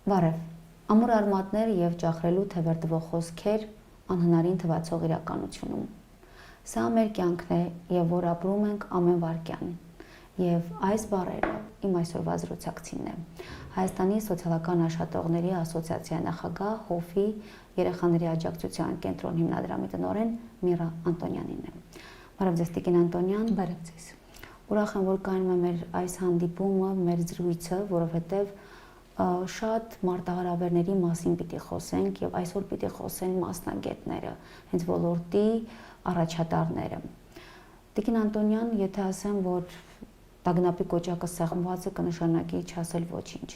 Բարև, ամուր արմատներ և ճախրելու թևեր տվող խոսքեր անհնարին թվացող իրականությունում։ Սա մեր կյանքն է և որ ապրում ենք ամեն վայրկյան։ Եվ այս բառերը իմ այսօրվա զրուցակցինն է։ Հայաստանի սոցիալական աշխատողների ասոցիացիայի նախագահ ՀՕՖ-ի երեխաների աջակցության կենտրոն հիմնադրամի տնօրեն Միրա Անտոնյանին է։ Բարև ձեզ Տիկին Անտոնյան։ Բարև ձեզ։ Ուրախ եմ, որ կայանում է մեր այս հանդիպումը, մեր զրույցը, որովհետև շատ մարտահրավերների մասին պիտի խոսենք եւ այսօր պիտի խոսեն մասնագետները, հենց ոլորտի առաջատարները։ Տիկին Անտոնյան, եթե ասեմ, որ տագնապի կոճակը սեղմված է, կնշանակի չասել ոչինչ։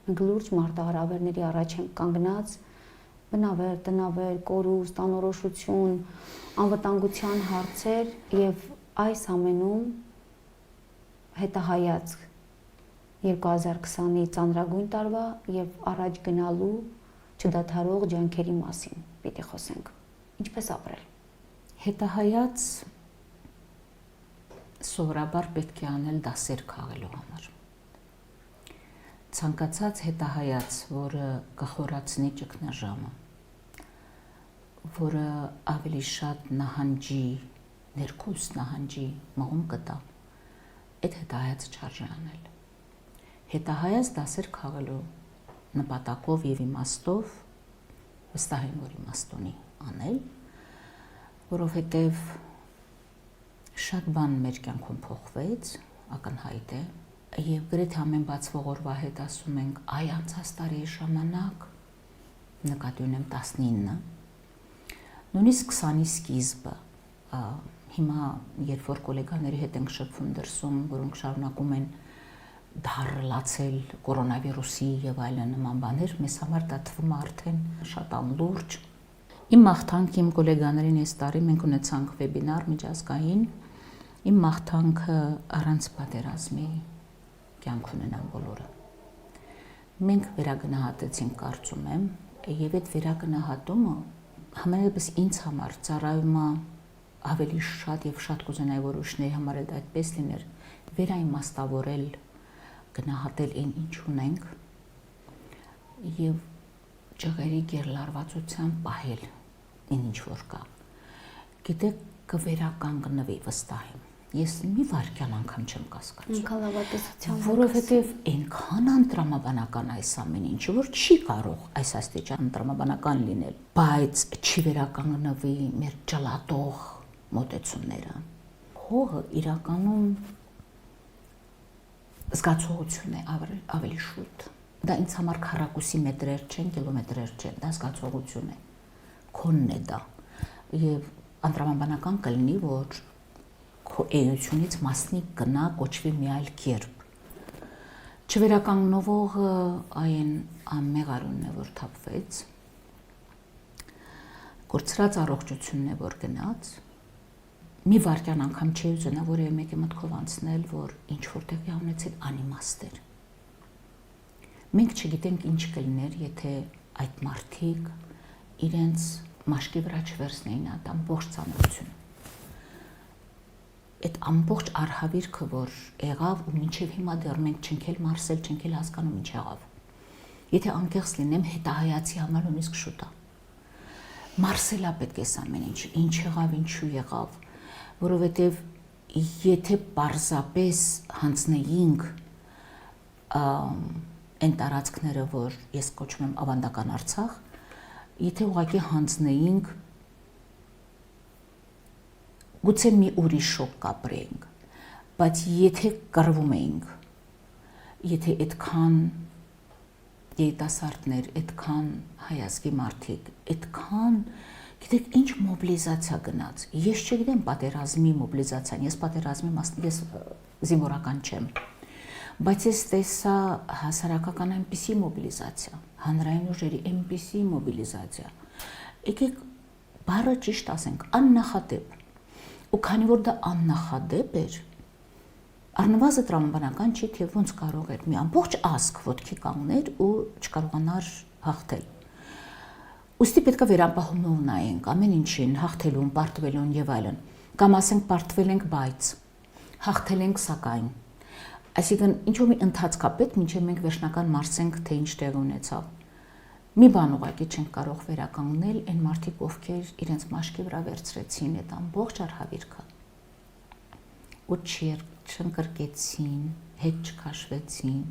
Մենք լուրջ մարտահրավերների առաջ ենք կանգնած, բնավեր, տնավեր, կորուստ, անորոշություն, անվտանգության հարցեր եւ այս ամենում հետահայացք 2020-ի ծանրագույն տարվա եւ առաջ գնալու չդադարող ջանքերի մասին պիտի խոսենք։ Ինչպես ապրել։ Հետահայաց սովորաբար պետք է անել դասեր քաղելու համար։ Ցանկացած հետահայաց, որը կխորացնի ճգնաժամը, որը ավելի շատ նահանջի, ներքուստ նահանջի մղում կտա, այդ հետահայացը չարժե անել։ Հետահայաց դասեր քաղելու նպատակով եւ իմաստով վստահ եմ, որ իմաստունի անել, որովհետեւ շատ բան մեր կյանքում փոխվեց, ակնհայտ է, եւ գրեթե ամեն բացվող օրվա հետ ասում ենք, այ անցած տարի ժամանակ, նկատի ունեմ 19, նույնիսկ 20-ի սկիզբը, հիմա երբ որ գոլեգաների հետ ենք շփվում դրսում, որոնք շարունակում են դարլացել կորոնավիրուսի եւ այլն նման բաներ, մեզ համար դա թվում է արդեն շատ անլուրջ։ Իմ մաղթանք իմ գոլեգաներին այս տարի մենք ունեցանք վեբինար միջազգային, իմ մաղթանքը առանց պատերազմի կյանք ունենան բոլորը։ Մենք վերագնահատեցինք, կարծում եմ, եւ այդ վերագնահատումը համենայնպես ինձ համար ծառայում է ավելի շատ եւ շատ կուզենայի, որ ուրիշների համար էլ այդպես լիներ, վերաիմաստավորել, գնահատել այն ինչ ունենք եւ ջղերի գերլարվածության պահել այն ինչ որ կա։ Գիտեք, կվերականգնվի, վստահ եմ։ Ես մի վարքյան անգամ չեմ կասկածում։ Ինքան լավատեսության, որովհետեւ այնքան անտրամաբանական այս ամեն ինչը, որ չի կարող այս աստիճան տրամաբանական լինել, բայց չի վերականգնվի մեր ճլատող մոտեցումները։ Հողը իրականում զգացողություն է ավելի շուտ։ Դա ինձ համար քառակուսի մետրեր չեն, կիլոմետրեր չեն, դա զգացողություն է։ Քոնն է դա։ Եվ անտրամաբանական կլինի, որ քո էությունից մասնիկ գնա կոչվի մի այլ կերպ։ Չվերականգնվողը այն ամեղարունն է, որ թափվեց։ Կորցրած առողջությունն է, որ գնաց։ Մի վարքյան անգամ չի ուզենա որևէ մեկի մտքով անցնել, որ ինչ որտեղ ունեցել անիմաստ էր։ Մենք չգիտենք ինչ կլիներ, եթե այդ մարդիկ իրենց մաշկի վրա չվերցնեին այդ ամբողջ ծանրությունը։ Այդ ամբողջ արհավիրքը, որ եղավ ու մինչև հիմա դեռ մենք չենք էլ մարսել, չենք էլ հասկանում ինչ եղավ։ Եթե անկեղծ լինեմ, հետահայացի համար նույնիսկ շուտ է։ Մարսելա պետք է ամեն ինչ, ինչ եղավ, ինչու եղավ, որովհետև եթե պարզապես հանձնեինք այն տարածքները, որ ես կոչում եմ ավանդական Արցախ, եթե ուղղակի հանձնեինք, գուցե մի ուրիշ շոկ կապրեինք, բայց եթե կռվում էինք, եթե այդքան երիտասարդներ, այդքան հայազգի մարդիկ, այդքան գիտեք ինչ մոբիլիզացիա գնաց։ Ես չգիտեմ պատերազմի մոբիլիզացիան, ես պատերազմի ես զինվորական չեմ։ Բայց ես տեսա հասարակական այնպիսի մոբիլիզացիա, հանրային ուժերի այնպիսի մոբիլիզացիա։ Եկեք բառը ճիշտ ասենք, աննախադեպ։ Ու քանի որ դա աննախադեպ էր, առնվազն տրամաբանական չի, թե ոնց կարող էր մի ամբողջ ազգ ոտքի կանգներ ու չկարողանար հաղթել։ Ուստի պետք է վերապահումով նայենք ամեն ինչին, հաղթելուն, պարտվելուն եւ այլն։ Կամ ասենք պարտվել ենք, բայց հաղթել ենք սակայն։ Այսինքն ինչ-որ մի ընթացք է պետք, մինչև մենք վերջնական մարսենք, թե ինչ տեղ ունեցավ։ մի բան ուղղակի չենք կարող վերականգնել, այն մարդիկ, ովքեր իրենց մաշկի վրա վերցրեցին այդ ամբողջ արհավիրքը ու չընկրկեցին, հետ չքաշվեցին,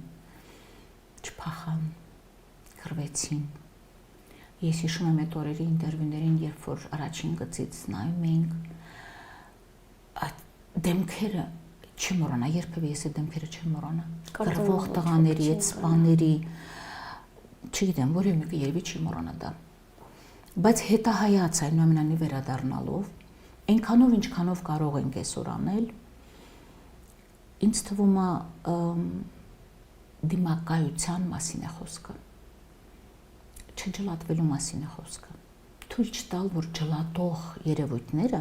չփախան, քրվեցին։ Ես հիշում եմ այդ օրերի ինտերվյուներին, երբ որ առաջին գծից նայում էինք, այդ դեմքերը չմոռանա, երբևէ ես այդ դեմքերը չեմ մոռանա։ Կռվող տղաների, այդ սպաների, չգիտեմ, որևէ մեկը երևի չի մոռանա դա։ Բայց հետահայաց այնուամենայնիվ վերադառնալով, այնքանով ինչքանով կարող ենք այսօր անել, ինձ թվում է դիմակայության մասին է խոսքը։ Չջլատվելու մասին է խոսքը։ Թույլ չտալ, որ ջլատող երևույթները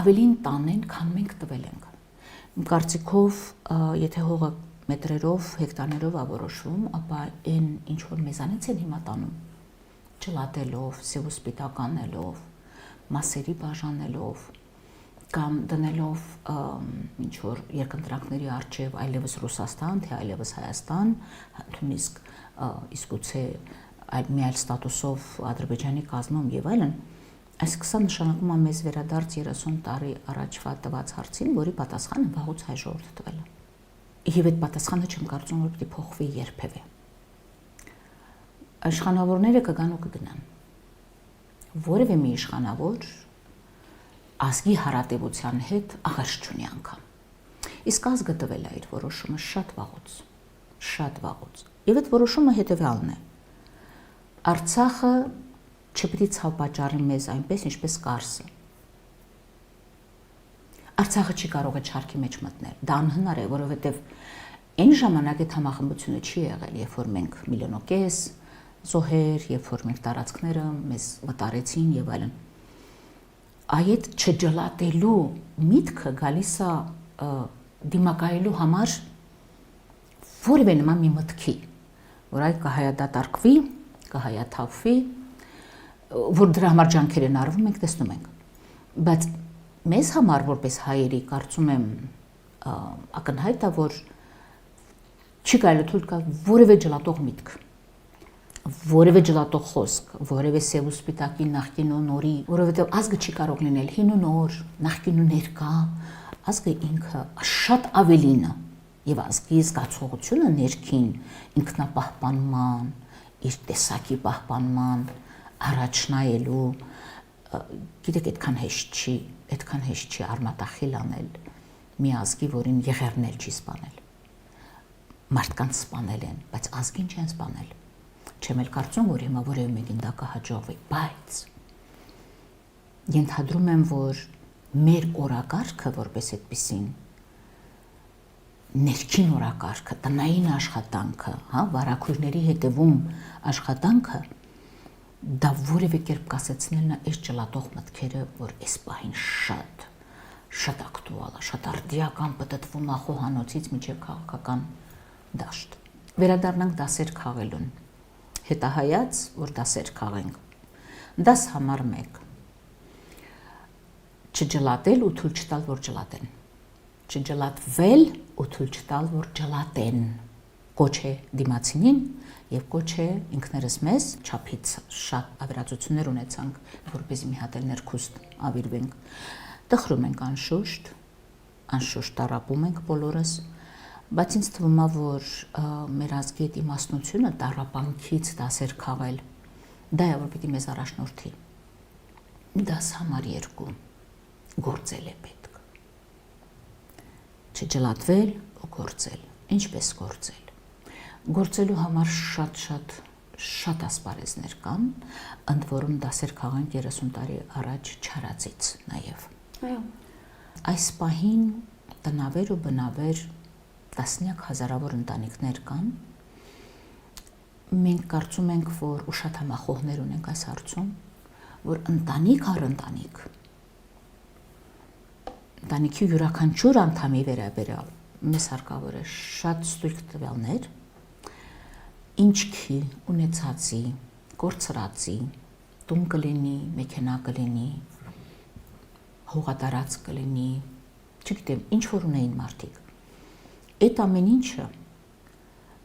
ավելին տանեն, քան մենք տվել ենք։ Իմ կարծիքով, եթե հողը մետրերով, հեկտարներով է որոշվում, ապա այն ինչ որ մեզանից են հիմա տանում, ջլատելով, սև ու սպիտակ անելով, մասերի բաժանելով, կամ դնելով ինչ որ երկընտրանքների առջև այլևս Ռուսաստան, թե այլևս Հայաստան, նույնիսկ իսկույցե մի այլ ստատուսով Ադրբեջանի կազմում եւ այլն, այսինքն սա նշանակում է մեզ վերադարձ 30 տարի առաջվա տված հարցին, որի պատասխանը վաղուց հայ ժողովուրդը տվել է։ Եվ այդ պատասխանը չեմ կարծում, որ պիտի փոխվի երբևէ։ Իշխանավորները կգան ու կգնան։ Որևէ մի իշխանավոր ազգի հարատևության հետ աղերս չունի անգամ։ Իսկ ազգը տվել է իր որոշումը շատ վաղուց։ Եվ այդ որոշումը հետևյալն է. Արցախը չպիտի ցավ պատճառի մեզ այնպես, ինչպես Կարսը։ Արցախը չի կարող այդ շարքի մեջ մտնել։ Դա անհնար է, որովհետև այն ժամանակ այդ համախմբությունը չի եղել, երբ որ մենք 1,5 միլիոն զոհեր, երբ որ մենք տարածքները մեզ վտարեցին եւ այլն։ Այդ չջլատելու միտքը գալիս է դիմակայելու համար որևէ նման մի մտքի, որ այդ կհայադատարկվի, կհայաթափվի, որ դրա համար ջանքեր են արվում, մենք տեսնում ենք։ Բայց մեզ համար որպես հայերի կարծում եմ ակնհայտ է, որ չի կարելի թույլ տալ որևէ ջլատող միտք, որևէ ջլատող խոսք, որևէ սև ու սպիտակի նախկին ու նորի, որովհետև ազգը չի կարող լինել հին ու նոր, նախկին ու ներկա, ազգը ինքը շատ ավելին է եւ ազգի զգացողությունը ներքին ինքնապահպանման, իր տեսակի պահպանման, առաջնայելու, գիտեք, այդքան հեշտ չի արմատախիլ անել մի ազգի, որին եղերն էլ չի սպանել։ Մարդկանց սպանել են, բայց ազգին չեն սպանել։ Չեմ էլ կարծում, որ հիմա որևէ մեկին դա կհաջողվի, բայց ենթադրում եմ, որ մեր օրակարգը որպես այդպիսին ներքին օրակարգը, տնային աշխատանքը, վարակույրների հետևում աշխատանքը, դա որևէ կերպ կասեցնելն է այս ջլատող մտքերը, որ այս պահին շատ ակտուալ է, շատ արդիական պտտվում է խոհանոցից մինչև քաղաքական դաշտ։ Վերադառնանք դասեր քաղելուն։ Հետահայաց, որ դասեր քաղենք։ Դաս համար 1. Չջլատել ու թույլ չտալ, որ ջլատեն։ Չջլատվել ու թույլ չտալ, որ ջլատեն։ Կոչ է դիմացինին եւ կոչ է ինքներս մեզ չափից շատ ավերածություններ ունեցանք, որպեսզի մի հատ էլ ներքուստ ավիրվենք։ Տխրում ենք անշուշտ տարապում ենք բոլորս, բայց ինձ թվում է, որ մեր ազգի այդ իմաստնությունը տարապանքից դասեր քաղել, դա է, որ պիտի մեզ առաջնորդի։ Դաս համար 2. Գործել է պետք։ Չջլատվել ու գործել։ Ինչպես գործել։ Գործելու համար շատ ասպարեզներ կան, ընդ որում դասեր քաղանք 30 տարի առաջ չարածից նաև։ Այո։ Այս պահին տնավեր ու բնավեր տասնյակ հազարավոր ընտանիքներ կան։ Մենք կարծում ենք, որ ու շատ համախոհներ ունենք այս հարցում, որ ընտանիք առ ընտանիքի յուրաքանչյուր անդամի վերաբերյալ մեզ հարկավոր է շատ ստույգ տվյալներ, ինչքի, ունեցածի, կորցրածի, տուն կլինի, մեքենա կլինի, հողատարած կլինի, չգիտեմ, ինչ որ ունեին մարդիկ։ Այդ ամեն ինչը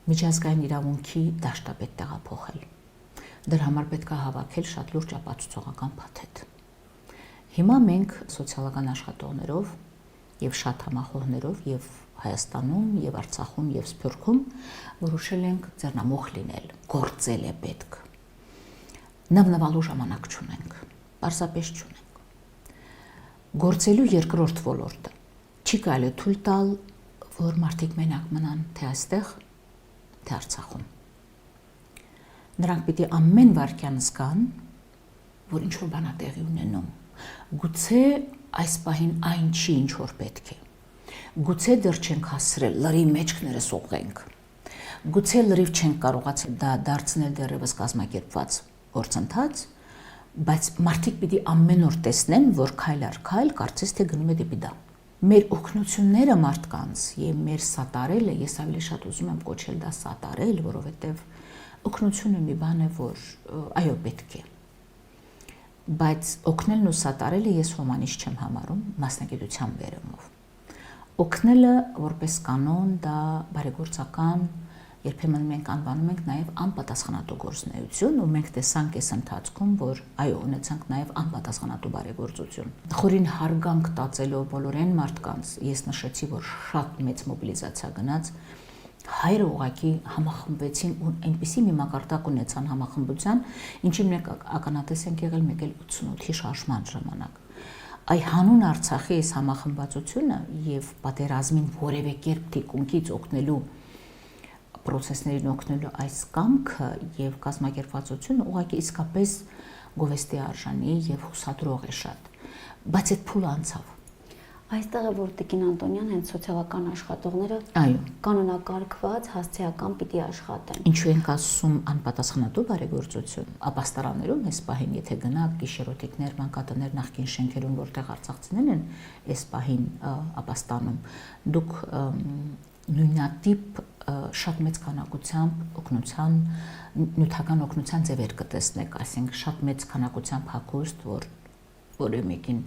միջազգային իրավունքի դաշտապետ տեղափոխել։ Դրա համար պետք է հավաքել շատ լուրջ ապացուցողական փաթեթ։ Հիմա մենք սոցիալական աշխատողներով եւ շատ համախոհներով եւ Հայաստանում եւ Արցախում եւ Սփյուռքում որոշել ենք ձեռնամուխ լինել, գործել է պետք։ Նվնվալու ժամանակ չունենք, պարզապես չունենք։ Գործելու երկրորդ ոլորտը չի կարելի թույլ տալ, որ մարդիկ մենակ մնան թե այստեղ, թե Արցախում։ Նրանք պիտի ամեն վարքյան զգան, որ ինչ-որ բան է տեղի ունենում։ Գուցե այս պահին այն չի, ինչ որ պետք է։ Գուցե դեռ չենք հասցրել լրի մեջքներս ուղղենք։ Գուցե լրիվ չենք կարողացել դա դարձնել դեռևս կազմակերպված գործընթաց, բայց մարդիկ պիտի ամեն օր տեսնեն, որ քայլ առ քայլ կարծես թե գնում է դեպի դա։ Մեր օգնությունները մարդկանց եւ մեր սատարելը, ես ավելի շատ ուզում եմ կոչել դա սատարել, որովհետեւ օգնությունը մի բան է, որ այո, պետք է։ Բայց օգնելն ու սատարելը ես հոմանիշ չեմ համարում մասնագիտության բերումով։ Օգնելը որպես կանոն դա բարեգործական, երբեմն մենք անվանում ենք նաև անպատասխանատու գործունեություն ու մենք տեսանք այս ընթացքում, որ այո, ունեցանք նաև անպատասխանատու բարեգործություն։ Խորին հարգանք տածելով բոլոր այն մարդկանց, ես նշեցի, որ շատ մեծ մոբիլիզացիա գնաց, հայրը ուղղակի համախմբվեցին ու այնպիսի մի մակարդակ ունեցան համախմբության, ինչի մենք ականատես ենք եղել մեկ էլ 88-ի շարժման ժամանակ։ Այ հանուն Արցախի այս համախմբվածությունը եւ պատերազմին որևէ կերպ թիկունքից օգնելու process-ներին օգնելու այս կամքը եւ կազմակերպվածությունը ուղղակի իսկապես գովեստի արժանի եւ հուսադրող է շատ։ Բայց այդ փուլը անցավ։ Այստեղ է որ Տիկին Անտոնյան հենց սոցիալական աշխատողները այո, կանոնակարգված հասցեական պիտի աշխատեն։ Ինչու ենք ասում անպատասխանատու բարեգործություն, ապաստարաններում այս պահին եթե գնաք գիշերօթիկներ, մանկատներ, նախկին շենքերում, որտեղ արցախցիներն են այս պահին ապաստանում, դուք նույնատիպ շատ մեծ քանակությամբ օգնության, նյութական օգնության ձևեր կտեսնեք, այսինքն շատ մեծ քանակությամբ հագուստ, որ որևէ մեկին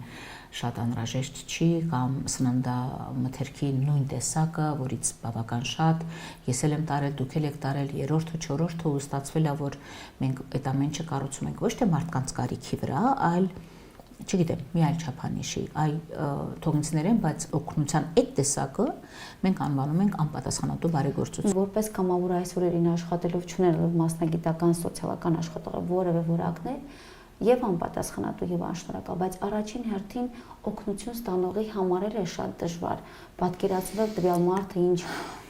շատ անհրաժեշտ չի կամ սննդամթերքի նույն տեսակը, որից բավական շատ ես էլ եմ տարել, դուք էլ եք տարել, երրորդը, չորրորդը ու ստացվել է, որ մենք այդ ամենը կառուցում ենք ոչ թե մարդկանց կարիքի վրա, այլ չգիտեմ, մի այլ չափանիշի, այ թող ինձ ներեն, բայց օգնության այդ տեսակը մենք անվանում ենք անպատասխանատու բարեգործություն։ Որպես կամավոր այս օրերին աշխատելով չունենալով մասնագիտական սոցիալական աշխատողը որևէ որակներ եւ անպատասխանատու եւ անշնորհակալ, բայց առաջին հերթին օգնություն ստանողի համար է շատ դժվար պատկերացնել տվյալ մարդը ինչ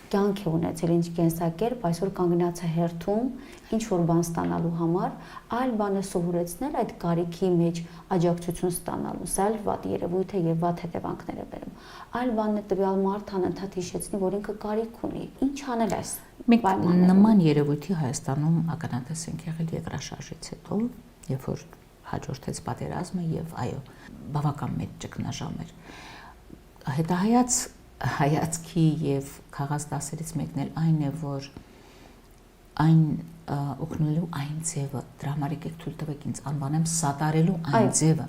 կյանք է ունեցել, ինչ կենսակերպ, այսօր կանգնած է հերթում ինչ որ բան ստանալու համար, այլ բան է սովորեցնել այդ կարիքի մեջ աջակցություն ստանալու, սա էլ վատ երևույթ է եւ վատ հետևանքներ է բերում։ Այլ բանն է տվյալ մարդը անընդհատ հիշեցնի, որ ինքը կարիք ունի։ Ինչ անել այս մենք նման երևույթի Հայաստանում ականատես ենք եղել երկրաշարժից հետո, երբ որ հաջորդեց պատերազմը եւ այո, բավական մեծ ճգնաժամ էր։ Հայացքի եւ քաղաք դասերից մեկն էլ այն է, որ այն օգնելու այն ձևը, դրա համար եկեք թույլ տվեք ինձ անվանեմ սատարելու այն ձևը,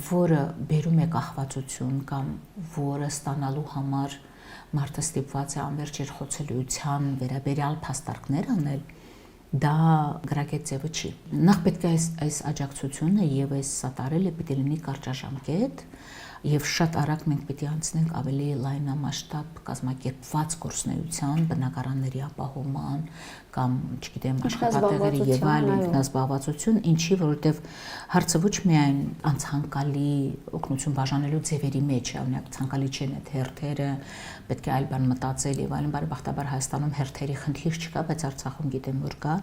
որը բերում է կախվածություն կամ որը ստանալու համար մարդը ստիպված է անverջ երխոցելիության վերաբերյալ փաստարկներ անել, դա գրագետ ձևը չի։ Նախ պետք է այս աջակցությունը եւ այս սատարելը պիտի լինի կարճաժամկետ եւ շատ արագ մենք պիտի անցնենք ավելի լայնամասշտաբ կազմակերպված գործունեության, բնակարանների ապահովման կամ, չգիտեմ, աշխատատեղերի եւ այլ ինքնազբաղվածություն, ինչի որովհետեւ հարցը ոչ միայն անցանկալի օգնություն բաժանելու ձևերի մեջ է, օրինակ ցանկալի չեն այդ հերթերը, պետք է այլ բան մտածել եւ այլն, բարեբախտաբար Հայաստանում հերթերի խնդիր չկա, բայց Արցախում գիտեմ որ կա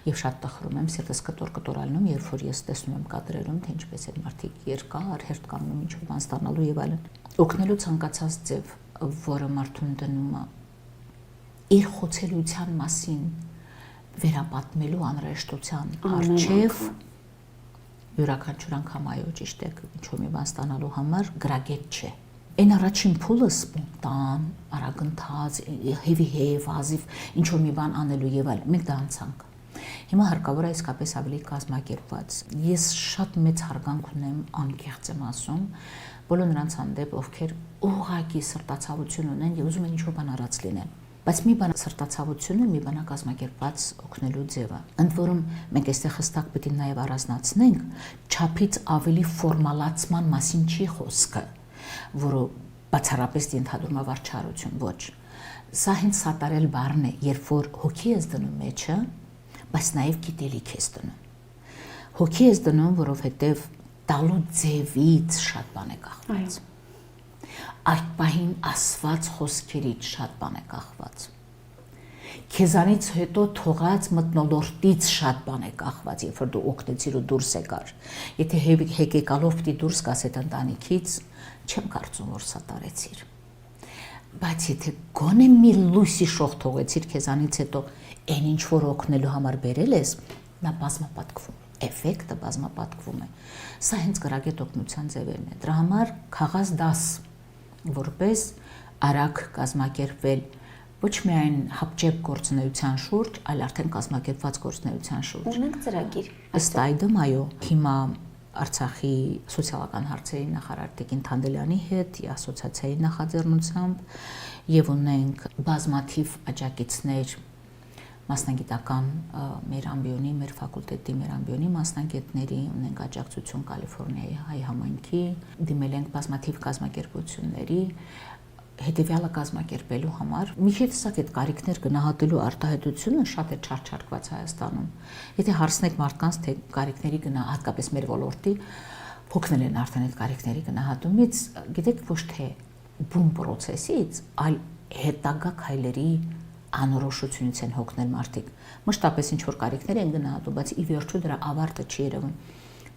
եւ շատ տխրում եմ, սիրտս կտոր-կտորալնում, երբ որ ես տեսնում եմ կադրերում, թե ինչպես են մարդիկ երկար հերթ կանգնում ինչ-որ բան ստանալու եւ այլն։ Օգնելու ցանկացած ձև, որը մարդուն դնում է իր խոցելիության մասին վերապատմելու անհրաժեշտության արժեվ յուրաքանչյուր անգամ այո ճիշտ է, ինչ-որ մի բան ստանալու համար գրագետ չէ։ Այն առաջին փուլը սպոնտան, արագընթաց, հեվի ազիվ ինչ-որ մի բան անելու եւ այլն, մենք դա անցանք։ Հիմա հարկավոր է իսկապես ավելի կազմակերպված։ Ես շատ մեծ հարգանք ունեմ, անկեղծ եմ ասում, բոլոր նրանց հանդեպ, ովքեր ուղղակի սրտացավություն ունեն եւ ուզում են ինչ-որ բան արած լինեն։ Բայց մի բան սրտացավությունը, մի բան կազմակերպված օգնելու ձևը։ Ընդ որում մենք այստեղ հստակ պետք է նաև առանձնացնենք չափից ավելի ֆորմալացման մասին չի խոսքը, որը բացառապես ենթադրում է վարչարություն, ոչ։ Սա հենց սատարել բառն է, երբ որ հոգի ես դնում մեջը, բայց նաև գիտելիք ես դնում։ Հոգի ես դնում, որովհետև տալու ձևից շատ բան է կախված։ Այդ պահին ասված խոսքերից շատ բան է կախված։ Քեզանից հետո թողած մթնոլորտից շատ բան է կախված, երբ որ դու օգնեցիր ու դուրս եկար։ Եթե հեկեկալով պիտի դուրս գաս այդ ընտանիքից, չեմ կարծում, որ սատարեցիր։ Բայց եթե գոնե մի լույսի շող թողեցիր քեզանից հետո, այն ինչ որ օգնելու համար բերել ես, նա բազմապատկվում, էֆեկտը բազմապատկվում է։ Սա հենց գրագետ օգնության ձևերն է։ Դրա համար քաղաք դաս որպես արագ կազմակերպվել ոչ միայն հապճեպ գործունեության շուրջ, այլ արդեն կազմակերպված գործունեության շուրջ։ Ունենք ծրագիր։ Ըստ այդմ, այո, հիմա Արցախի սոցիալական հարցերի նախարար Տիկին Թանդելյանի հետ ասոցիացիայի նախաձեռնությամբ եւ ունենք բազմաթիվ աջակիցներ մասնագիտական մեր ամբիոնի, մեր ֆակուլտետի, մեր ամբիոնի մասնագետների, ունենք աջակցություն Կալիֆոռնիայի հայ համայնքի, դիմել ենք բազմաթիվ կազմակերպությունների, հետևյալը կազմակերպելու համար։ Մի քիչ սա այդ կարիքներ գնահատելու արտահայտությունը շատ է չարչարկված Հայաստանում։ Եթե հարցնեք մարդկանց, թե կարիքների հատկապես մեր ոլորտի փոխնել են արդեն այդ կարիքների գնահատումից, գիտեք, ոչ թե բուն process-ից, այլ հետագա քայլերի անորոշությունից են հոգնել մարդիկ։ Մշտապես ինչ որ կարիքներ են գնահատում, բայց ի վերջո դրա ավարտը չի երևում։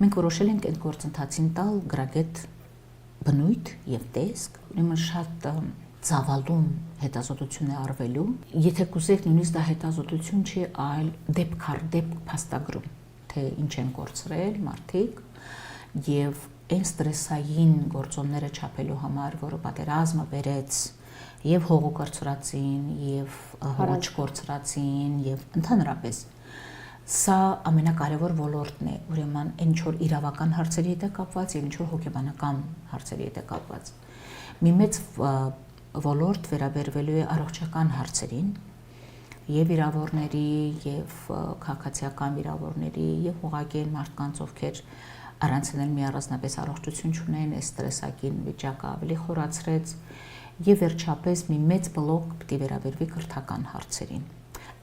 Մենք որոշել ենք այդ գործընթացին տալ գրագետ բնույթ եւ տեսք, ուրեմն շատ ծավալուն հետազոտություն է արվելու։ Եթե կուզեք, նույնիսկ դա հետազոտություն չի, այլ դեպք առ դեպք փաստագրում, թե ինչ են կորցրել մարդիկ եւ այն ստրեսային գործոնները չափելու համար, որը պատերազմը բերեց եւ հողու կորցրածին, եւ հողը չկորցրածին, եւ ընդհանրապես սա ամենակարևոր ոլորտն է, ուրեմն ինչ որ իրավական հարցերի հետ է կապված եւ ինչ որ հոգեբանական հարցերի հետ է կապված։ Մի մեծ ոլորտ վերաբերվելու է առողջական հարցերին եւ վիրավորների եւ քաղաքացիական վիրավորների եւ ուղղակի մարդկանց, ովքեր առանցնել մի առանձնապես առողջություն չունեն, այս ստրեսակին վիճակը ավելի խորացրեց եւ վերջապես մի մեծ բլոկ պիտի վերաբերվի կրթական հարցերին։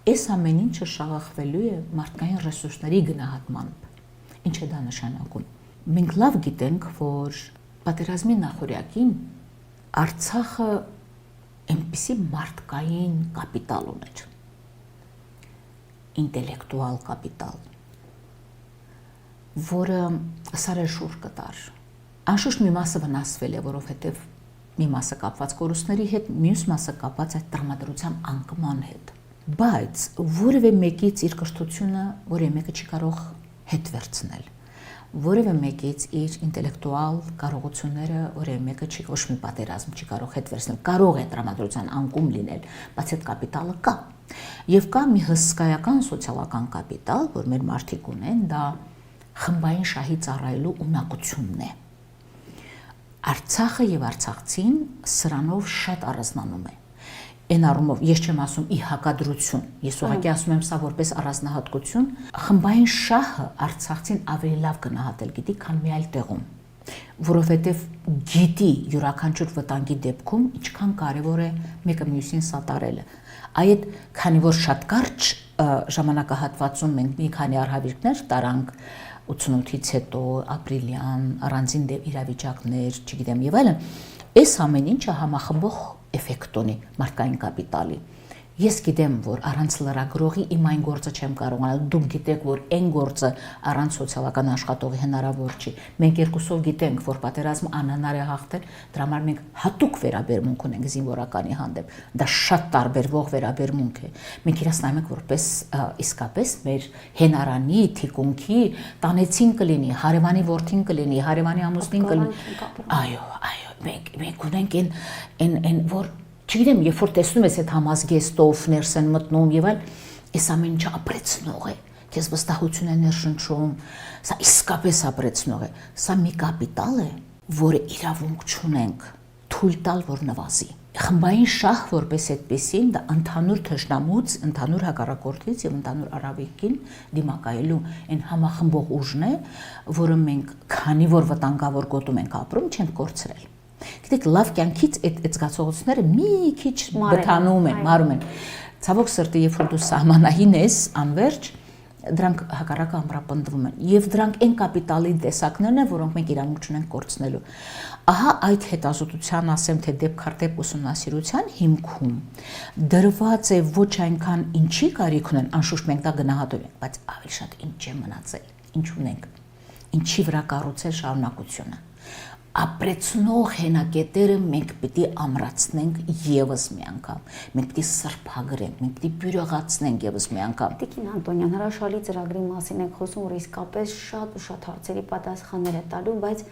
Այս ամեն ինչը շաղախվելու է մարդկային ռեսուրսների գնահատմամբ։ Ինչ է դա նշանակում։ Մենք լավ գիտենք, որ պատերազմի նախօրյակին Արցախը այնպիսի մարդկային կապիտալ ուներ, ինտելեկտուալ կապիտալ, որը սարեշուր կտար։ Անշուշտ մի մասը վնասվել է, որովհետև մի մասը կապված կորուստների հետ, մյուս մասը կապված այդ տրամադրության անկման հետ։ Բայց որևէ մեկից իր կրթությունը որևէ մեկը չի կարող հետ վերցնել։ Որևէ մեկից իր ինտելեկտուալ կարողությունները որևէ մեկը չի, ոչ մի պատերազմ չի կարող հետ վերցնել։ Կարող է տրամադրության անկում լինել, բայց այդ կապիտալը կա։ Եվ կա մի հսկայական սոցիալական կապիտալ, որ մեր մարդիկ ունեն, դա խմբային շահի ծառայելու ունակությունն է։ Արցախը եւ արցախցին սրանով շատ առանձնանում է։ Այն առումով ես չեմ ասում ի հակադրություն, ես ուղղակի ասում եմ սա որպես առանձնահատկություն, խմբային շահը արցախցին ավելի լավ գնահատել գիտի, քան մի այլ տեղում, որովհետեւ գիտի յուրաքանչյուր վտանգի դեպքում ինչքան կարեւոր է մեկը մյուսին սատարելը։ Այդ քանի որ շատ կարճ ժամանակահատվածում մենք մի քանի արհավիրքներ տարանք 88-ից հետո ապրիլյան առանձին իրավիճակներ, չգիտեմ եւ այլն, այս ամեն ինչը համախմբող էֆեկտ ունի մարդկային կապիտալի։ Ես գիտեմ, որ առանց լրագրողի իմ այն գործը չեմ կարող անել, դուք գիտեք, որ այն գործը առանց սոցիալական աշխատողի հնարավոր չի։ Մենք երկուսով գիտենք, որ պատերազմը անհնար է հաղթել, դրա համար մենք հատուկ վերաբերմունք ունենք զինվորականի հանդեպ։ Դա շատ տարբերվող վերաբերմունք է։ Մենք իրաց նայում ենք որպես իսկապես մեր հենարանի, թիկունքի տանեցին կլինի, հարևանի որդին կլինի, հարևանի ամուսնին կլինի։ Այո, մենք ունենք այն որ չգիտեմ, երբ որ տեսնում ես այդ համազգեստով ներս են մտնում եւ այլ, այս ամեն ինչը ապրեցնող է, քեզ վստահություն է ներշնչում, սա իսկապես ապրեցնող է, սա մի կապիտալ է, որը իրավունք չունենք թույլ տալ, որ նվազի։ խմբային շահ որպես այդպեսին դա ընդհանուր թշնամուց, ընդհանուր հակառակորդից եւ ընդհանուր արավիկին դիմակայելու այն համախմբող ուժն է, որը մենք քանի որ վտանգավոր գոտում ենք ապրում, չենք կորցրել։ Գիտեք, լավ կյանքից այդ զգացողությունները մի քիչ բթանում են, մարում են։ Ցավոք սրտի, երբ որ դու սահմանահին ես, անverջ, դրանք հակառակը ամրապնդվում են եւ դրանք այն կապիտալի տեսակներն են, որոնք մենք իրանք չունենք կորցնելու։ Ահա այդ հետազոտության, ասեմ թե դեպք առ դեպ ուսումնասիրության հիմքում դրված է ոչ այնքան ինչի կարիք ունեն, անշուշտ մենք դա գնահատում ենք, բայց ավելի շատ ինչ է մնացել, ինչ ունենք, ինչի վրա կառուցել շարունակությունը։ Ապրեցնող հենակետերը մենք պիտի ամրացնենք եւս մի անգամ, մենք պիտի սրբագրենք, մենք պիտի բյուրեղացնենք եւս մի անգամ։ Տիկին Անտոնյան, հրաշալի ծրագրի մասին եք խոսում, որ իսկապես շատ ու շատ հարցերի պատասխաններ է տալու, բայց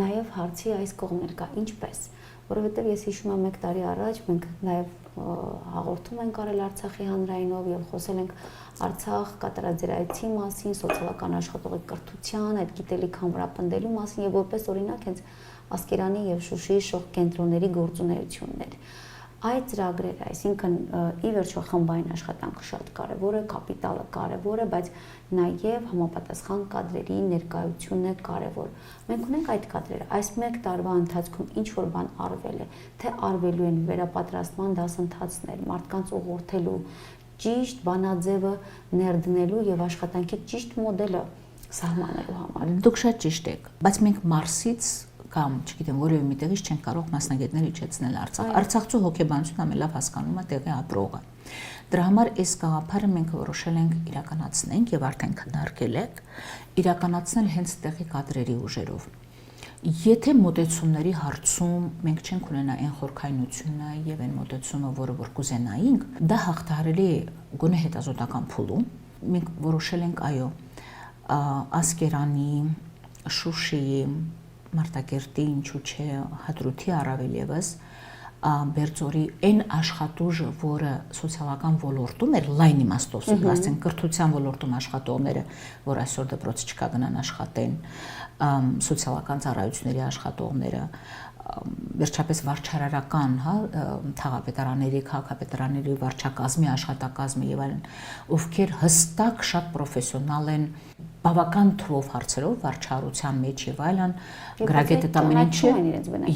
նաեւ հարցի այս կողմն կա, ինչպես, որովհետեւ ես հիշում եմ 1 տարի առաջ մենք նաեւ հաղորդում ենք արել Արցախի հանրայինով եւ խոսել ենք Արցախ կատարած այցի մասին, սոցիալական աշխատողի կրթության, այդ գիտելիք ամրապնդելու մասին եւ որպես օրինակ հենց Ասկերանի եւ Շուշիի շող կենտրոնների գործունեություններ։ Այդ ծրագրերը, այսինքն ի վերջո խմբային աշխատանքը շատ կարևոր է, կապիտալը կարևոր է, բայց նաև համապատասխան կադրերի ներկայությունն է կարևոր։ Մենք ունենք այդ կադրերը, այս 1 տարվա ընթացքում ինչ որ բան արվել է, թե արվելու են վերապատրաստման դասընթացներ, մարդկանց ուղղորդելու, ճիշտ բանաձևը ներդնելու եւ աշխատանքի ճիշտ մոդելը սահմանելու համար։ Դուք շատ ճիշտ եք, բայց մենք Մարսից կամ, չգիտեմ, որևէ մի տեղից չենք կարող մասնագետներ իջեցնել Արցախ։ Արցախցու հոգեբանությունը ամենալավ հասկանում է տեղի ապրողը։ Դրա համար այս գաղափարը մենք որոշել ենք իրականացնենք եւ արդեն քննարկել ենք, իրականացնել հենց տեղի կադրերի ուժերով։ Եթե մոտեցումների հարցում մենք չենք ունենա այն խորքայնությունը եւ այն մոտեցումը, որը որ կուզենայինք, դա հաղթահարելի է գոնե հետազոտական փուլում։ Մենք որոշել ենք, այո, Ասկերանի, Շուշիի, Մարտակերտի, ինչու՞ չէ, Հադրութի առավել եւս Բերձորի այն աշխատուժը, որը սոցիալական ոլորտում էր, լայն իմաստով, ասենք կրթության ոլորտում աշխատողները, որ այսօր դպրոց չկա գնան աշխատեն, սոցիալական ծառայությունների աշխատողները, վերջապես վարչարարական, թաղապետարանների, քաղաքապետարանների վարչակազմի աշխատակազմը եւ այլն, ովքեր հստակ շատ պրոֆեսիոնալ են բավական թվով հարցերով վարչարության մեջ եւ այլն, գրագետը տամենին չէ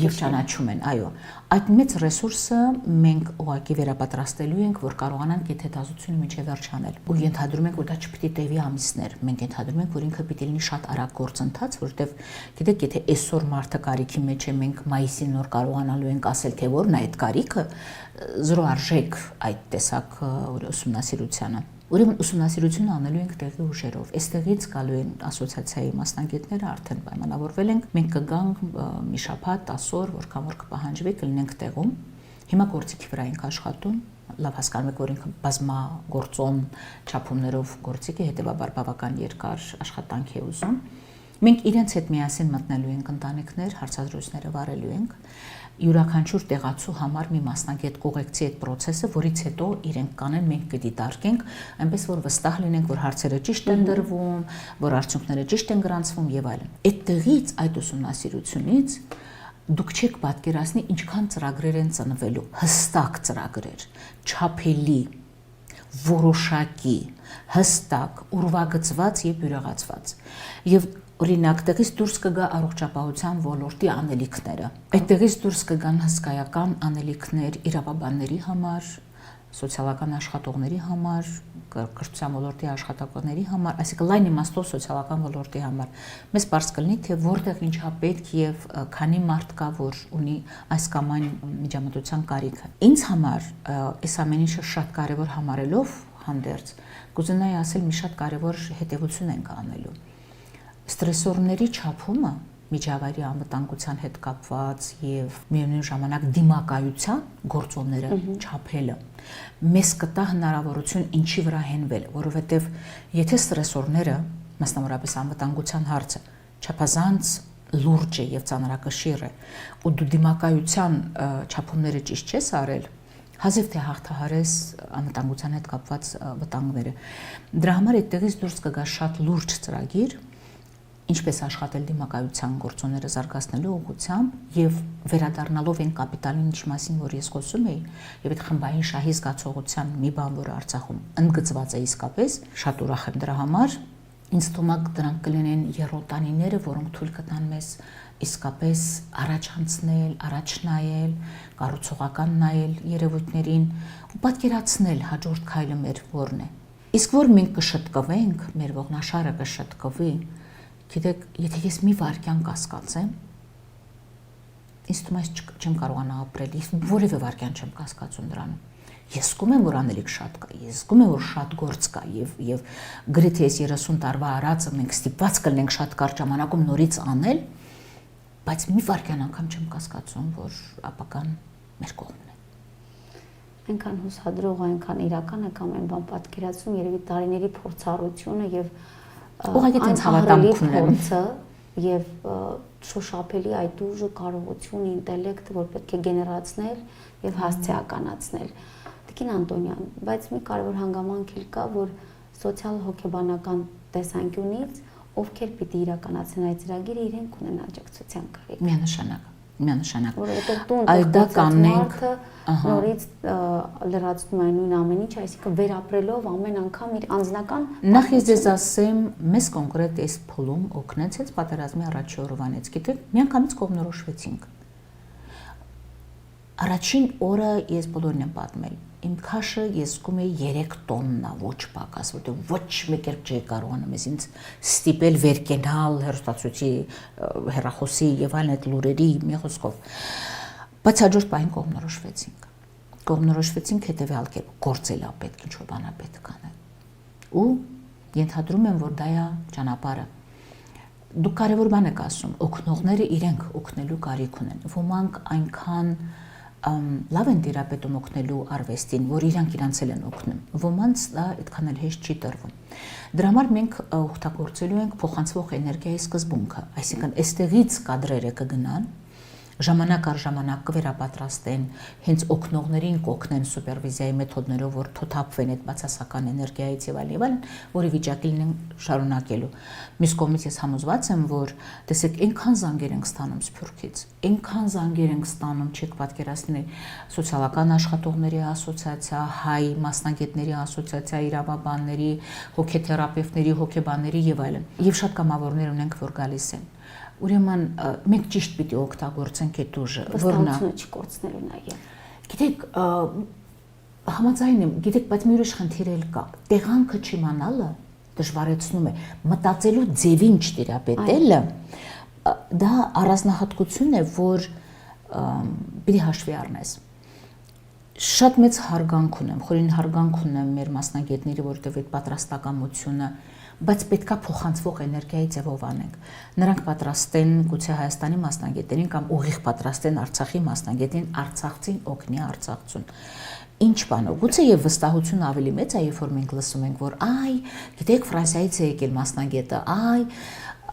եւ ճանաչում են, այո։ Այդ մեծ ռեսուրսը մենք ուղղակի վերապատրաստելու ենք, որ կարողանանք այդ հետազոտությունը միջև վերջանել։ Ու ենթադրում ենք, որ դա չպիտի տևի ամիսներ։ Մենք ենթադրում ենք, որ ինքը պիտի լինի շատ արագ գործընթաց, որովհետեւ գիտեք, եթե այսօր մարդը կարիքի մեջ է, մենք մայիսին նոր կարողանալու ենք ասել, թե որն է այդ կարիքը, զրո արժեք այդ տեսակ ուսումնասիրությանը։ Ուրեմն ուսումնասիրությունը անելու ենք տեղի ուժերով։ Այստեղից գալու են ասոցիացիայի մասնագետները, արդեն պայմանավորվել ենք։ Մենք կգանք մի շաբաթ, 10 օր, որքան որ կպահանջվի, կլինենք տեղում։ Հիմա գործիքի վրա ենք աշխատում։ Լավ հասկանում եք, որ ինքը բազմագործոն չափումներով գործիք է, հետեւաբար բավական երկար աշխատանք է ուզում։ Մենք իրենց հետ միասին մտնելու ենք ընտանիքներ, հարցազրույցները վարելու ենք։ Յուրաքանչյուր տեղացու համար մի մասնագետ կուղեկցի այդ process-ը, որից հետո իրենք կանեն, մենք կդիտարկենք, այնպես որ վստահ լինենք, որ հարցերը ճիշտ են դրվում, որ արդյունքները ճիշտ են գրանցվում եւ այլն։ Այդտեղից, այդ ուսումնասիրությունից դուք չեք պատկերացնի ինչքան ծրագրեր են ծնվելու, հստակ ծրագրեր, չափելի, որոշակի, հստակ, ուրվագծված եւ բյուրեղացված։ Եվ օրինակ տեղից դուրս կգա առողջապահության ոլորտի անելիքները։ Այդտեղից դուրս կգան հսկայական անելիքներ իրավաբանների համար, սոցիալական աշխատողների համար, կրթության ոլորտի աշխատողների համար, այսինքն լայն իմաստով սոցիալական ոլորտի համար։ Մեզ պարզ կլինի, թե որտեղ ինչա պետք եւ քանի մարդ կա, որ ունի այս կամ այն միջամտության կարիքը։ Ինձ համար այս ամեն ինչը շատ կարեւոր համարելով հանդերձ, կուզենայի ասել մի շատ կարեւոր հետեւություն ենք անելու։ Ստրեսորների չափումը միջավայրի անվտանգության հետ կապված եւ միևնույն ժամանակ դիմակայության գործոնները չափելը մեզ կտա հնարավորություն ինչի վրա հենվել, որովհետեւ եթե ստրեսորները, մասնավորապես անվտանգության հարցը, չափազանց լուրջ է եւ ծանրակշիռ է, ու դու դիմակայության չափումները ճիշտ չես արել, հազիվ թե հաղթահարես անվտանգության հետ կապված վտանգները։ Դրա համար այդտեղից դուրս կգա շատ լուրջ ծրագիր, ինչպես աշխատել դիմակայության գործոնները զարգացնելու ուղղությամբ եւ վերադառնալով այն կապիտալին, ինչ մասին որ ես խոսում էի, եւ այդ խմբային շահի զգացողության մի բան, որ Արցախում ընդգծված է իսկապես, շատ ուրախ եմ դրա համար։ Ինձ թվում է դրանք կլինեն երրորդանիները, որոնք թույլ կտան մեզ իսկապես առաջ անցնել, առաջ նայել, կառուցողական նայել երևույթներին ու պատկերացնել հաջորդ քայլը մեր որն է։ Իսկ որ մենք կշտկվենք, մեր ողնաշարը կշտկվի, գիտեք, եթե ես մի վարքյան կասկածեմ, ինձ թվում է չեմ կարողանա ապրել, ես որևէ վարքյան չեմ կասկածում դրանում։ Ես զգում եմ, որ անելիք շատ կա, ես զգում եմ, որ շատ գործ կա եւ գրեթե այս 30 տարվա արածը մենք ստիպված կլինենք շատ կարճ ժամանակում նորից անել, բայց մի վարքյան անգամ չեմ կասկածում, որ ապագան մեր կողմն է։ Այնքան հուսադրող, այնքան իրական է կամ այն բան պատկերացում, երևի տարիների փորձառությունը եւ ուղղակի տենց հավատամք ունեմ եւ շոշափելի այդ ուժը, կարողությունը, ինտելեկտը, որ պետք է գեներացնել եւ հասցեականացնել։ Տիկին Անտոնյան, բայց մի կարևոր հանգամանք էլ կա, որ սոցիալ-հոգեբանական տեսանկյունից ովքեր պիտի իրականացնեն այդ ծրագիրը, իրենք ունեն աջակցության կարիք։ Միանշանակ։ Որովհետեւ տուն այդ դա կանենք, նորից լրացնում այն նույն ամեն ինչ, այսինքն վերապրելով ամեն անգամ իր անձնական։ Նախ ես ձեզ ասեմ, մեզ կոնկրետ այս փուլում օգնեց հենց պատերազմի առաջի օրվանից, գիտեք, միանգամից կողմնորոշվեցինք։ Առաջին օրը ես բոլորին եմ պատմել, իմ քաշը ես զգում էի 3 տոննա, ոչ պակաս, որտեղ ոչ մեկ էլ չէի կարողանում ես ինձ ստիպել վերկենալ հեռուստացույցի, հեռախոսի եւ այլն այդ լուրերի մի խոսքով։ Բայց հաջորդ պահին կողմնորոշվեցինք հետեւյալ կերպ, գործել է պետք, ինչ որ բան է պետք անել։ Ու ենթադրում եմ, որ դա է ճանապարհը։ Դուք կարևոր բան եք ասում, օգնողները իրենք օգնելու կարիք ունեն։ Ոմանք այնքան լավ են դիրապետում օգնելու արվեստին, որ իրանք իրանցել են օգնում։ Ոմանց դա այդքան էլ հեշտ չի տրվում։ Դրա համար մենք օգտագործելու ենք փոխանցվող էներգիայի սկզբունքը, այսինքն այստեղից կադրերը կգնան, ժամանակ առ ժամանակ կվերապատրաստեն, հենց օգնողներին կօգնեն սուպերվիզիայի մեթոդներով, որ թոթափվեն այդ բացասական էներգիայից եւ այլն, որի վիճակի լինեն շարունակելու։ Մյուս կողմից ես համոզված եմ, որ տեսեք, այնքան զանգեր ենք ստանում Սփյուռքից, այնքան զանգեր ենք ստանում, չեք պատկերացնել, սոցիալական աշխատողների ասոցիացիա, հայ մասնագետների ասոցիացիա, իրավաբանների, հոգեթերապևտների, հոգեբանների եւ այլն։ Եվ շատ կամավորներ ունենք, որ գալիս են։ Ուրեմն մենք ճիշտ պիտի օգտագործենք այդ ուժը, որնա չկորցնելու նաեւ։ Գիտեք, համաձայն եմ, գիտեք, բայց մի ուրիշ խնդիր էլ կա։ Տեղանքը չիմանալը դժվարեցնում է, մտածելու ձևին չտիրապետելը, դա առանձնահատկություն է, որ պիտի հաշվի առնես։ Շատ մեծ հարգանք ունեմ, խորին հարգանք ունեմ մեր մասնագետների, որտեղ այդ պատրաստակամությունը, բայց պետքա փոխանցվող էներգիայի ձևով անենք։ Նրանք պատրաստեն գուցե Հայաստանի մասնագետերին կամ ուղիղ պատրաստեն Արցախի մասնագետին, Արցախցին օգնի Արցախցուն։ Ինչ բանով, գուցե եւ վստահություն ավելի մեծ է, երբ որ մենք լսում ենք, որ այ, գիտեք, Ֆրանսիայից է եկել մասնագետը, այ,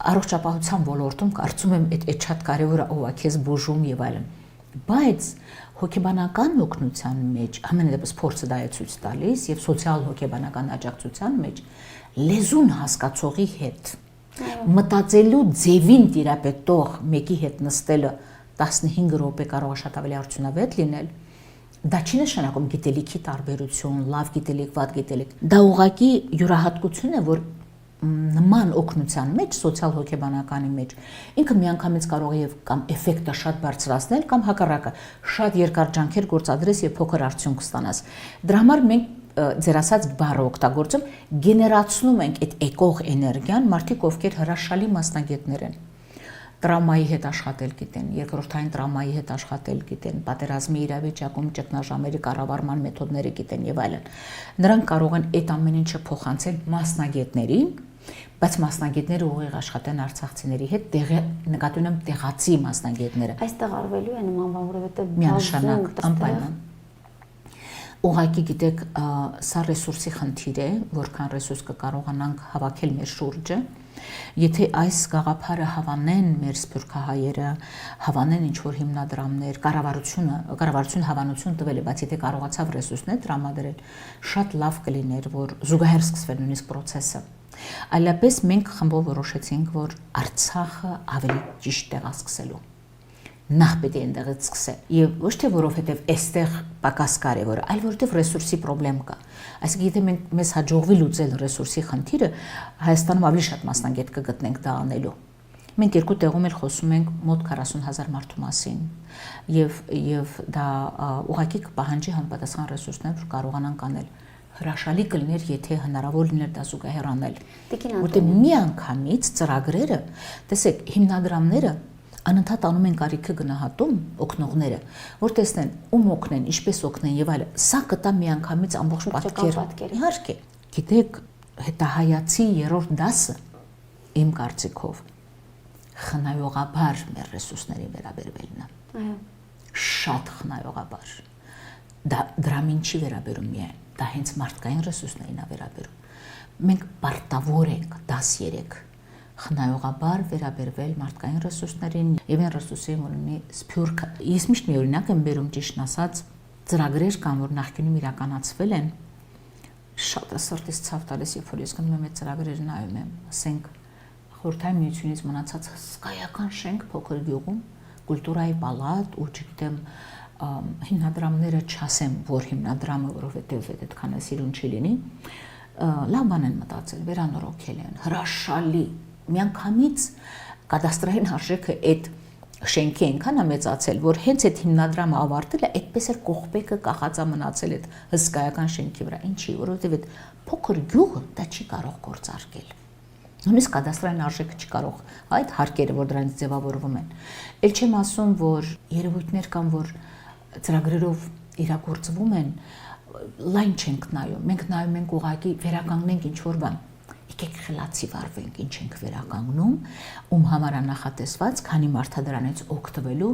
առողջապահության ոլորտում կարծում եմ այդ շատ կարևոր է, ով է քեզ բուժում եւ այլն։ Բայց հոգեբանական օգնության մեջ, ամենադեպս փորձը դա է ցույց տալիս եւ սոցիալ հոգեբանական աջակցության մեջ լեզուն հասկացողի հետ մտածելու ձևին տիրապետող մեկի հետ նստելը 15 րոպե կարող է շատ ավելի արդյունավետ լինել։ Դա չի նշանակում գիտելիքի տարբերություն, լավ գիտելիք, վատ գիտելիք։ Դա ուղղակի յուրահատկություն է, որ նման օգնության մեջ, սոցիալ հոգեբանականի մեջ, ինքը միանգամից կարող է կամ էֆեկտը շատ բարձրացնել, կամ հակառակը շատ երկար ջանքեր գործադրես եւ փոքր արդյունք ստանաս։ Դրա համար մենք ձեր ասած բառը օգտագործում, գեներացնում ենք այդ եկող էներգիան, մարդիկ ովքեր հրաշալի մասնագետներ են։ Տրավմայի հետ աշխատել գիտեն, երկրորդային տրավմայի հետ աշխատել գիտեն, պատերազմի իրավիճակում ճգնաժամերի կառավարման մեթոդները գիտեն եւ այլն։ Նրանք կարող են այդ ամեն ինչը փոխանցել մասնագետներին, բայց մասնագետները ուղիղ աշխատեն արցախցիների հետ, նկատի ունեմ տեղացի մասնագետները։ Այստեղ արվելու է նման բան, որովհետեւ միանշանակ անպայման ուղղակի գիտեք, սա ռեսուրսի խնդիր է, որքան ռեսուրս կկարողանանք հավաքել մեր շուրջը, եթե այս գաղափարը հավանեն մեր սփյուռքահայերը, հավանեն ինչ-որ հիմնադրամներ, կառավարությունը հավանություն տվել է, բայց եթե կարողացավ ռեսուրսներ տրամադրել, շատ լավ կլիներ, որ զուգահեռ սկսվեր նույնիսկ process-ը։ Այլապես մենք խմբով որոշեցինք, որ Արցախը ավելի ճիշտ տեղ է սկսելու։ Նախ պետք է այնտեղից սկսել։ Եվ ոչ թե որովհետև այստեղ պակաս կարևոր է, այլ որովհետև ռեսուրսի խնդրեմ կա։ Այսինքն եթե մենք մեզ հաջողվի լուծել ռեսուրսի խնդիրը, Հայաստանում ավելի շատ մասնագետ կգտնենք դա անելու։ Մենք երկու տեղում էլ խոսում ենք մոտ 40,000 մարդու մասին եւ դա ուղղակի կպահանջի համապատասխան ռեսուրսներ, որ կարողանանք անել։ Հրաշալի կլիներ, եթե հնարավոր լիներ դա զուգահեռ անել։ Որտեղ մի անգամից ծրագրերը, տեսեք, հիմնադրամները անընդհատ անում են կարիքը գնահատում օգնողները, որ տեսնեն ում օգնեն, ինչպես օգնեն եւ այլն։ Սա կտա միանգամից ամբողջ պատկեր։ Իհարկե, գիտեք, հետահայացի 3-րդ դասը իմ կարծիքով խնայողաբար մեր ռեսուրսների վերաբերվելն է։ Այո։ Շատ խնայողաբար։ Դա դրամ ինչի վերաբերում է։ Դա հենց մարդկային ռեսուրսներին է վերաբերում։ Մենք պարտավոր ենք դաս 3 խնայողաբար վերաբերվել մարդկային ռեսուրսներին եւ այն ռեսուրսներին, որ ունի սփյուռք։ Ես միշտ մի օրինակ եմ բերում, ճիշտ ասած, ծրագրեր կան, որ նախկինում իրականացվել են։ Շատ է սրտից ցավ տալիս, երբ որ ես գնում եմ այդ ծրագրերը նայում եմ, ասենք Խորհրդային Միությունից մնացած հսկայական շենք փոքր գյուղում, կուլտուրայի պալատ ու չգիտեմ հիմնադրամները չասեմ, որ հիմնադրամը, որովհետեւ այդքան է սիրուն չի լինի, լավ բան են մտածել, վերանորոգել են, հրաշալի միանգամից կադաստրային արժեքը այդ շենքի այնքան է մեծացել, որ հենց այդ հիմնադրամը ավարտել է, այդպես էլ կողպեկը կախածա մնացել այդ հսկայական շենքի վրա։ Ինչի, որովհետև այդ փոքր գյուղը դա չի կարող գործարկել։ Նույնիսկ կադաստրային արժեքը չի կարող այդ հարկերը, որ դրանից ձևավորվում են։ Էլ չեմ ասում, որ երևույթներ կան, որ ծրագրերով իրագործվում են, լայն չենք նայում։ Մենք նայում ենք ուղղակի վերականգնենք ինչ-որ բան։ Եկեք խելացի վարվենք, ինչ ենք վերականգնում, ում համար է նախատեսված, քանի մարդա դրանից օգտվելու,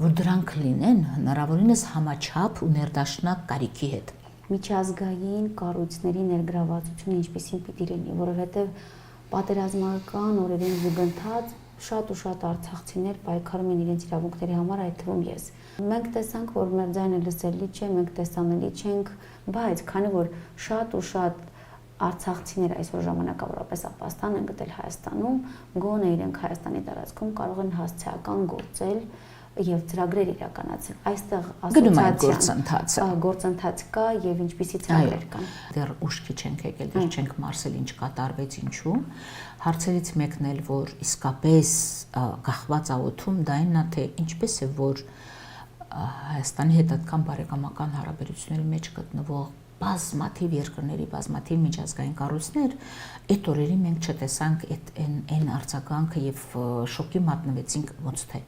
որ դրանք լինեն հնարավորինս համաչափ ու ներդաշնակ կարիքի հետ։ Միջազգային կառույցների ներգրավվածությունը ինչպեսին պիտի լինի, որովհետև պատերազմական օրերին զուգընթաց շատ ու շատ արցախցիներ պայքարում են իրենց իրավունքների համար, այդ թվում ես։ Մենք տեսանք, որ մեր ձայնը լսելի չէ, մենք տեսանելի չենք, բայց քանի որ շատ ու շատ արցախցիներ այսօր ժամանակավորապես ապաստան են գտել Հայաստանում, գոնե իրենք Հայաստանի տարածքում կարող են հասցեական գործել եւ ծրագրեր իրականացնել։ Այստեղ ասոցիացիան գործընթաց կա եւ ինչպիսի ծրագրեր կան։ Դեռ ուշքի չենք եկել, դեռ չենք մարսել ինչ կատարվեց, ինչու։ Հարցերից մեկն էլ, որ իսկապես գախված աղոթում դա այնն է, թե ինչպես է, որ Հայաստանի հետ այդքան բարեկամական հարաբերությունների մեջ գտնվող բազմաթիվ երկրների բազմաթիվ միջազգային կառույցներ այդ օրերին մենք չտեսանք այն արձագանքը եւ շոկի մատնվեցինք ոնց թե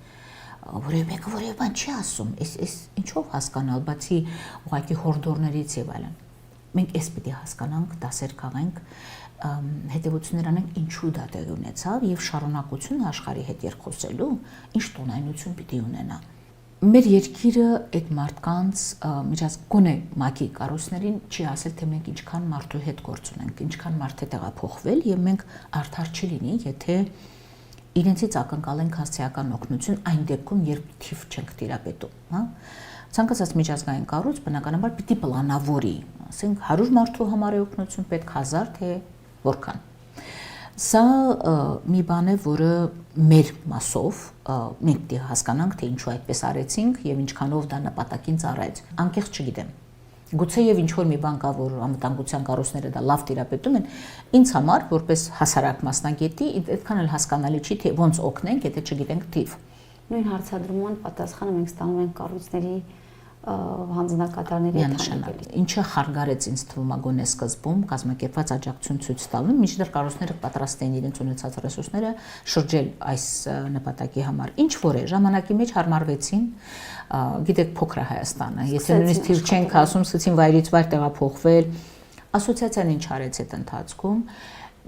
որևէ մեկը որևէ բան չի ասում այս ինչով հասկանալ բացի ուղղակի հորդորներից եւ այլն մենք էս պիտի հասկանանք դասեր քաղենք հետեւություններ անենք ինչու դա տեղի ունեցավ եւ շարունակությունը աշխարհի հետ երկխոսելու ինչ տոնայնություն պիտի ունենա Մեր երկիրը այդ մարդկանց միջազգային մակի կառույցներին չի ասել թե մենք ինչքան մարդու հետ գործ ունենք, ինչքան մարդ է տեղափոխվել եւ մենք արդար չլինի, եթե իրենցից ակնկալենք հասցեական օգնություն այն դեպքում, երբ թիվ չենք տիրապետում, հա? Ցանկացած միջազգային կառույց բնականաբար պիտի պլանավորի, ասենք 100 մարդու համար է օգնություն պետք 1000 թե որքան Սա մի բան է, որը մեր մասով մենք պետք է հասկանանք, թե ինչու այդպես արեցինք եւ ինչքանով դա նպատակին ծառայեց։ Անկեղծ չգիտեմ։ Գուցե եւ ինչ որ մի բան կա, որ անվտանգության կառույցները դա լավ տիրապետում են, ինձ համար որպես հասարակ մասնագետի այդքան էլ հասկանալի չի, թե ոնց օգնենք, եթե չգիտենք թիվ։ Նույն հարցադրման պատասխանը մենք ստանում ենք կառույցների հանձնակատարների հետ ինչը խարգարեց ինձ թվում է գոնե սկզբում կազմակերպված աջակցություն ցույց տալու մինչդեռ կառույցները պատրաստ են իրենց ունեցած ռեսուրսները շրջել այս նպատակի համար ինչ որ է ժամանակի մեջ հարմարվեցին գիտեք փոքր է Հայաստանը եթե նույնիսկ թիվ չենք ասում սկսեցին վայրից վայր տեղափոխվել ասոցիացիան ինչ արեց այդ ընթացքում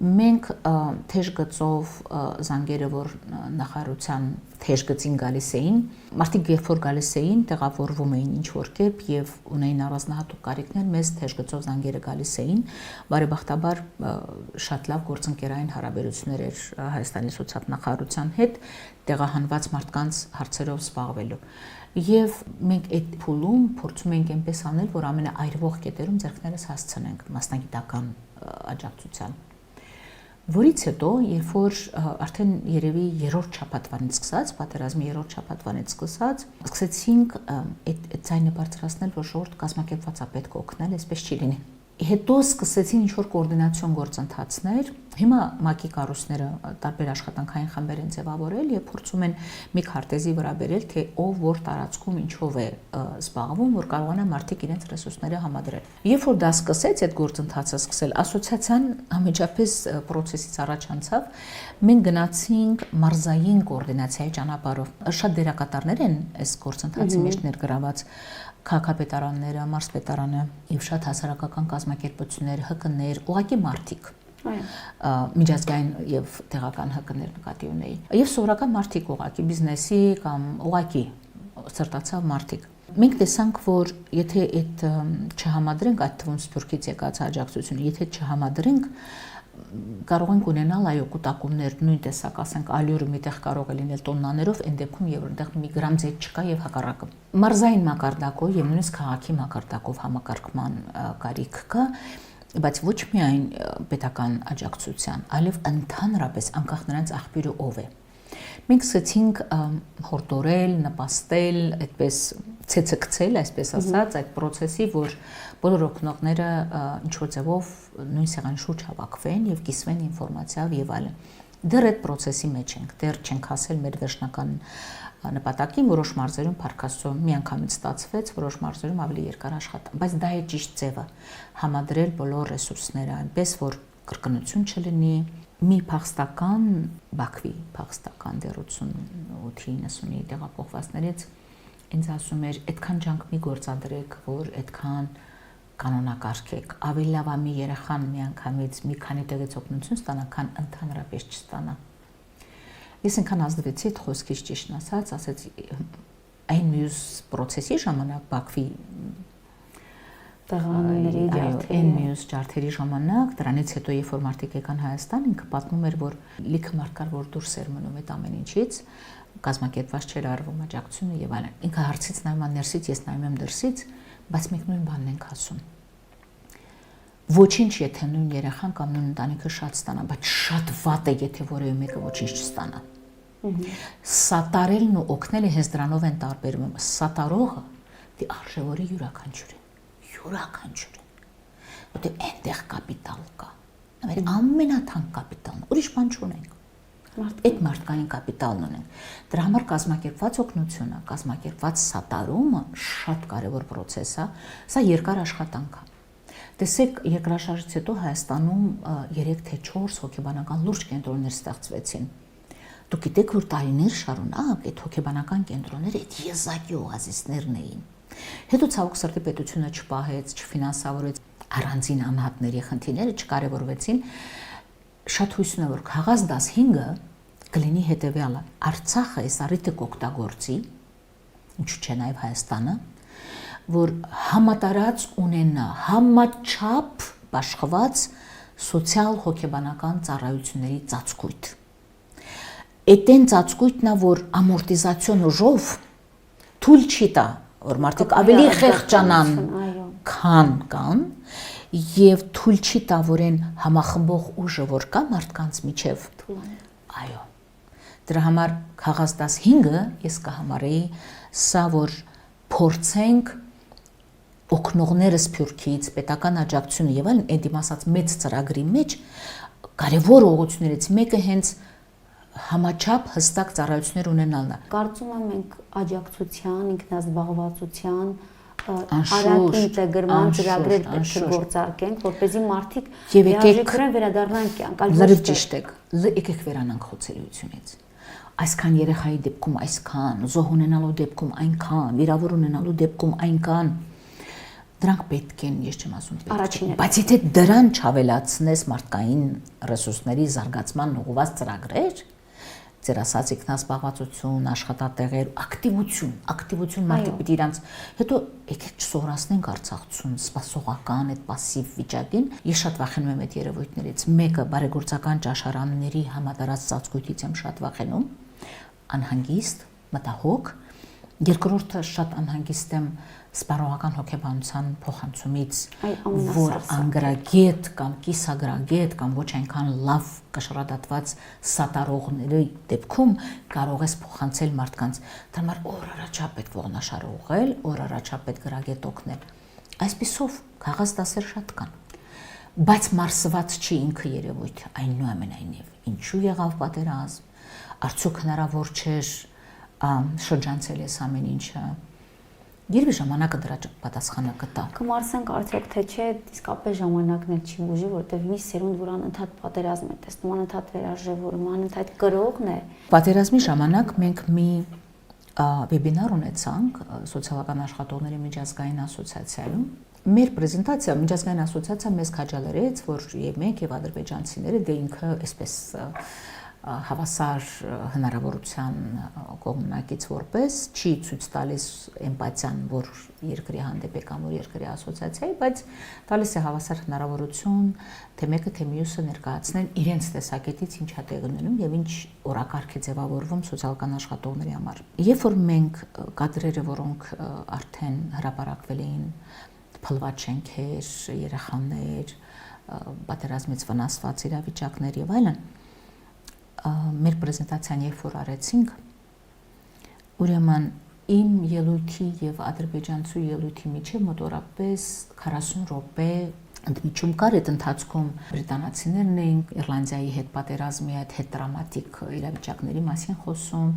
մենք թեժ գծով զանգերը որ նախարարության թեժ գծին գալիս էին մարդիկ երբ որ գալիս էին տեղավորվում էին ինչ որ կերպ եւ ունեին առանձնահատուկ կարիքներ մեզ թեժ գծով զանգերը գալիս էին բարեբախտաբար շատ լավ գործընկերային հարաբերություններ էր Հայաստանի սոցիալ-նախարարության հետ տեղահանված մարդկանց հարցերով զբաղվելու Եվ մենք այդ փուլում փորձում ենք այնպես անել որ ամենաայրվող կետերում ձեռքներս հասցնենք մասնագիտական աջակցության Որից հետո, երբ որ արդեն երևի երրորդ շաբաթվանից սկսած, պատերազմի երրորդ շաբաթվանից սկսեցինք այդ ձայնը բարձրացնել, որ ժողովուրդ կազմակերպված է պետք օգնել, այսպես չի լինի։ Հետո սկսեցին ինչ-որ կոորդինացիոն գործընթացներ։ Հիմա ՄԱԿ-ի կառույցները տարբեր աշխատանքային խմբեր են ձևավորել եւ փորձում են մի քարտեզի վրա բերել, թե ով որ տարածքում ինչով է զբաղվում, որ կարողանան մարդիկ իրենց ռեսուրսները համադրել։ Երբ որ դա սկսեց, այդ գործընթացը սկսել, ասոցիացիան անմիջապես process-ից առաջ անցավ, մենք գնացինք մարզային կոորդինացիայի ճանապարհով։ Շատ դերակատարներ են այս գործընթացի մեջ ներգրաված, քաղաքապետարանները, մարզպետարանը եւ շատ հասարակական կազմակերպություններ, ՀԿ-ներ, ուղղակի մարդիկ։ Միջազգային եւ տեղական ՀԿ-ներ նկատի ունեի։ Եվ սովորական մարդիկ ուղղակի բիզնեսի կամ ուղղակի սրտացավ մարդիկ։ Մենք տեսանք, որ եթե այդ չհամադրենք, այդ թվում Սփյուռքից եկած աջակցությունը, եթե չհամադրենք, կարող ենք ունենալ այո կուտակումներ, նույն տեսակ, ասենք ալյուրը միտեղ կարող է լինել տոննաներով, այն դեպքում եւ որտեղ մի գրամ ձեթ չկա եւ հակառակը։ Մարզային մակարդակով եւ նույնիսկ քաղաքի մակարդակով համակարգման կարիք կա, բայց ոչ միայն պետական աջակցության, այլև ընդհանրապես անկախ նրանց աղբյուրը ով է։ Մենք սկսեցինք հորդորել, նպաստել, այդպես ցեցկցել, այսպես ասած, այդ process-ի, որ բոլոր օգնողները ինչ-որ ձևով նույն սեղանի շուրջ հավաքվեն եւ կիսվեն ինֆորմացիայով եւ այլն։ Դեռ այդ process-ի մեջ ենք, դեռ չենք հասել մեր վերջնական նպատակին, որոշ մարզերում փառքաստու միանգամից ստացվեց, որոշ մարզերում ավելի երկար աշխատան, բայց դա է ճիշտ ձևը, համադրել բոլոր ռեսուրսները այնպես, որ կրկնություն չլինի։ Մի փախստական Բաքվի փախստական դեռ 88-90-ի տեղափոխվածներից ինձ ասում էր, այդքան ջանք մի գործադրեք, որ այդքան կանոնակարգեք, ավելի լավ է մի երեխան միանգամից մի քանի տեղից օգնություն ստանա, քան ընդհանրապես չստանա։ Ես ինքան ազդվեցի այդ խոսքից, ճիշտն ասած, այն մյուս process-ի ժամանակ Բաքվի տեղանունների այն մյուս ջարդերի ժամանակ, դրանից հետո երբ որ մարդիկ եկան Հայաստան, ինքը պատմում էր, որ լիքը մարդ կար, որ դուրս էր մնում այդ ամեն ինչից, կազմակերպված չէր արվում աջակցությունը եւ այլն։ Ինքը հարցից նայում է ներսից, ես նայում եմ դրսից, բայց մենք նույն բանն ենք ասում։ Ոչինչ, եթե նույն երեխան կամ նույն ընտանիքը շատ ստանա, բայց շատ վատ է, եթե որևէ մեկը ոչինչ չստանա։ Սատարելն ու օգնելը հենց դրանով են տարբերվում։ Սատարողը դի արժևորի յուրաքանչյուրը։ Որտեղ այնտեղ կապիտալ կա։ Մեր ամենաթանկ կապիտալն, ուրիշ բան չունենք։ Այդ մարդկային կապիտալն ունենք։ Դրա համար կազմակերպված օգնությունը, կազմակերպված սատարումը շատ կարևոր process է, սա երկար աշխատանք է։ Տեսեք, երկրաշարժից հետո Հայաստանում 3 թե 4 հոգեբանական լուրջ կենտրոններ ստեղծվեցին։ Դուք գիտեք, որ տարիներ շարունակ այդ հոգեբանական կենտրոնները այդ եզակի օազիսներն էին։ Հետո ցավոք սրտի պետությունը չպահեց, չֆինանսավորեց, առանձին անհատների խնդիրները չկարևորվեցին։ Շատ հույս ունեմ, որ քաղաք 15-ը կլինի հետևյալը. Արցախը այս առիթը կօգտագործի, ինչու՞ չէ նաև Հայաստանը, որ համատարած ունենա համաչափ բաշխված սոցիալ հոգեբանական ծառայությունների ծածկույթ։ Այդեն ծածկույթն է, որ ամորտիզացիոն ուժով թույլ չի տա, որ մարդիկ ավելի խեղճանան, քան կան, եւ թույլ չի տա, որ այն համախմբող ուժը, որ կա մարդկանց միջև, այո։ Դրա համար քաղաք 15-ը ես կհամարեի սա, որ փորձենք օգնողները Սփյուռքից, պետական աջակցությունը եւ այլն, այդ իմասած մեծ ծրագրի մեջ կարևոր ուղղություններից մեկը հենց համաչափ հստակ ծառայություններ ունենալն է։ Կարծում եմ մենք աջակցության, ինքնազբաղվածության արագ ինտեգրման ծրագրեր պետք է գործարկենք, որպեսզի մարդիկ լիարժեքորեն վերադառնան կյանք։ Լրիվ ճիշտ եք։ Եկեք վերանանք խոցելիությունից։ Այսքան երեխայի դեպքում այսքան, զոհ ունենալու դեպքում այնքան, վիրավոր ունենալու դեպքում այնքան, դրանք պետք են, ես չեմ ասում պետք է, բայց եթե դրան չավելացնես մարդկային ռեսուրսների զարգացման ուղղված ծրագրեր, ձեր ասած ինքնազբաղվածություն, աշխատատեղեր, ակտիվություն մարդիկ պիտի իրանց, հետո եկեք չսովորացնենք արցախցուն, սպասողական այդ пассив վիճակին։ Ես շատ վախենում եմ այդ երևույթներից։ Մեկը բարեգործական ճաշարանների համատարած ծածկույթից եմ շատ վախենում, անհանգիստ, մտահոգ, Երկրորդը շատ անհանգիստ եմ սպառողական հոգեբանության փոխանցումից, Այ որ ամենասարսափ անգրագետ կամ կիսագրագետ կամ ոչ այնքան լավ կշռադատված սատարողների դեպքում կարող ես փոխանցել մարդկանց, դա համար օր առաջա պետք ողնաշար ուղղել, օր առաջա պետք գրագետ օգնել։ Այսպիսով քաղաք դասեր շատ կան։ Բայց մարսված չի ինքը երևույթը, այնուամենայնիվ, ինչու եղավ պատերազմ, արդյոք հնարավոր չէր շրջանցել ես ամեն ինչը։ Երբ ժամանակը դրա պատասխանը կտա։ Կմարսենք արդյոք թե չէ, իսկապես ժամանակն էլ չի բուժի, որտեղ մի սերունդ, որ անընդհատ պատերազմ է տեսնում, անընդհատ վերարժևորում, անընդհատ կրողն է։ Պատերազմի ժամանակ մենք մի վեբինար ունեցանք սոցիալական աշխատողների միջազգային ասոցիացիայում։ Մեր պրեզենտացիա միջազգային ասոցիացիա մեզ քաջալերեց, որ եւ մենք եւ ադրբեջանցիները դե ինքը այսպես հավասար հնարավորության կողմնակից որպես չի ցույց տալիս էմպաթիան, որ երկրի հանդեպ է կամ որ երկրի ասոցիացիայի, բայց տալիս է հավասար հնարավորություն թե մեկը թե մյուսը ներկայացնել իրենց տեսակետից ինչ է տեղի ունենում եւ ինչ օրակարգ է ձևավորվում սոցիալական աշխատողների համար։ Երբ որ մենք կադրերը, որոնք արդեն հրապարակվել էին, փլված շենքեր, երեխաներ, պատերազմից վնասված իրավիճակներ եւ այլն, մեր պրեզենտացիան երբ որ արեցինք, ուրեմն իմ ելույթի եւ ադրբեջանցու ելույթի միջեւ մոտորապես 40 րոպե ընդմիջում կար, այդ ընթացքում բրիտանացիներն էին Իռլանդիայի հետ պատերազմի այդ հետտրամատիկ իրավիճակների մասին խոսում։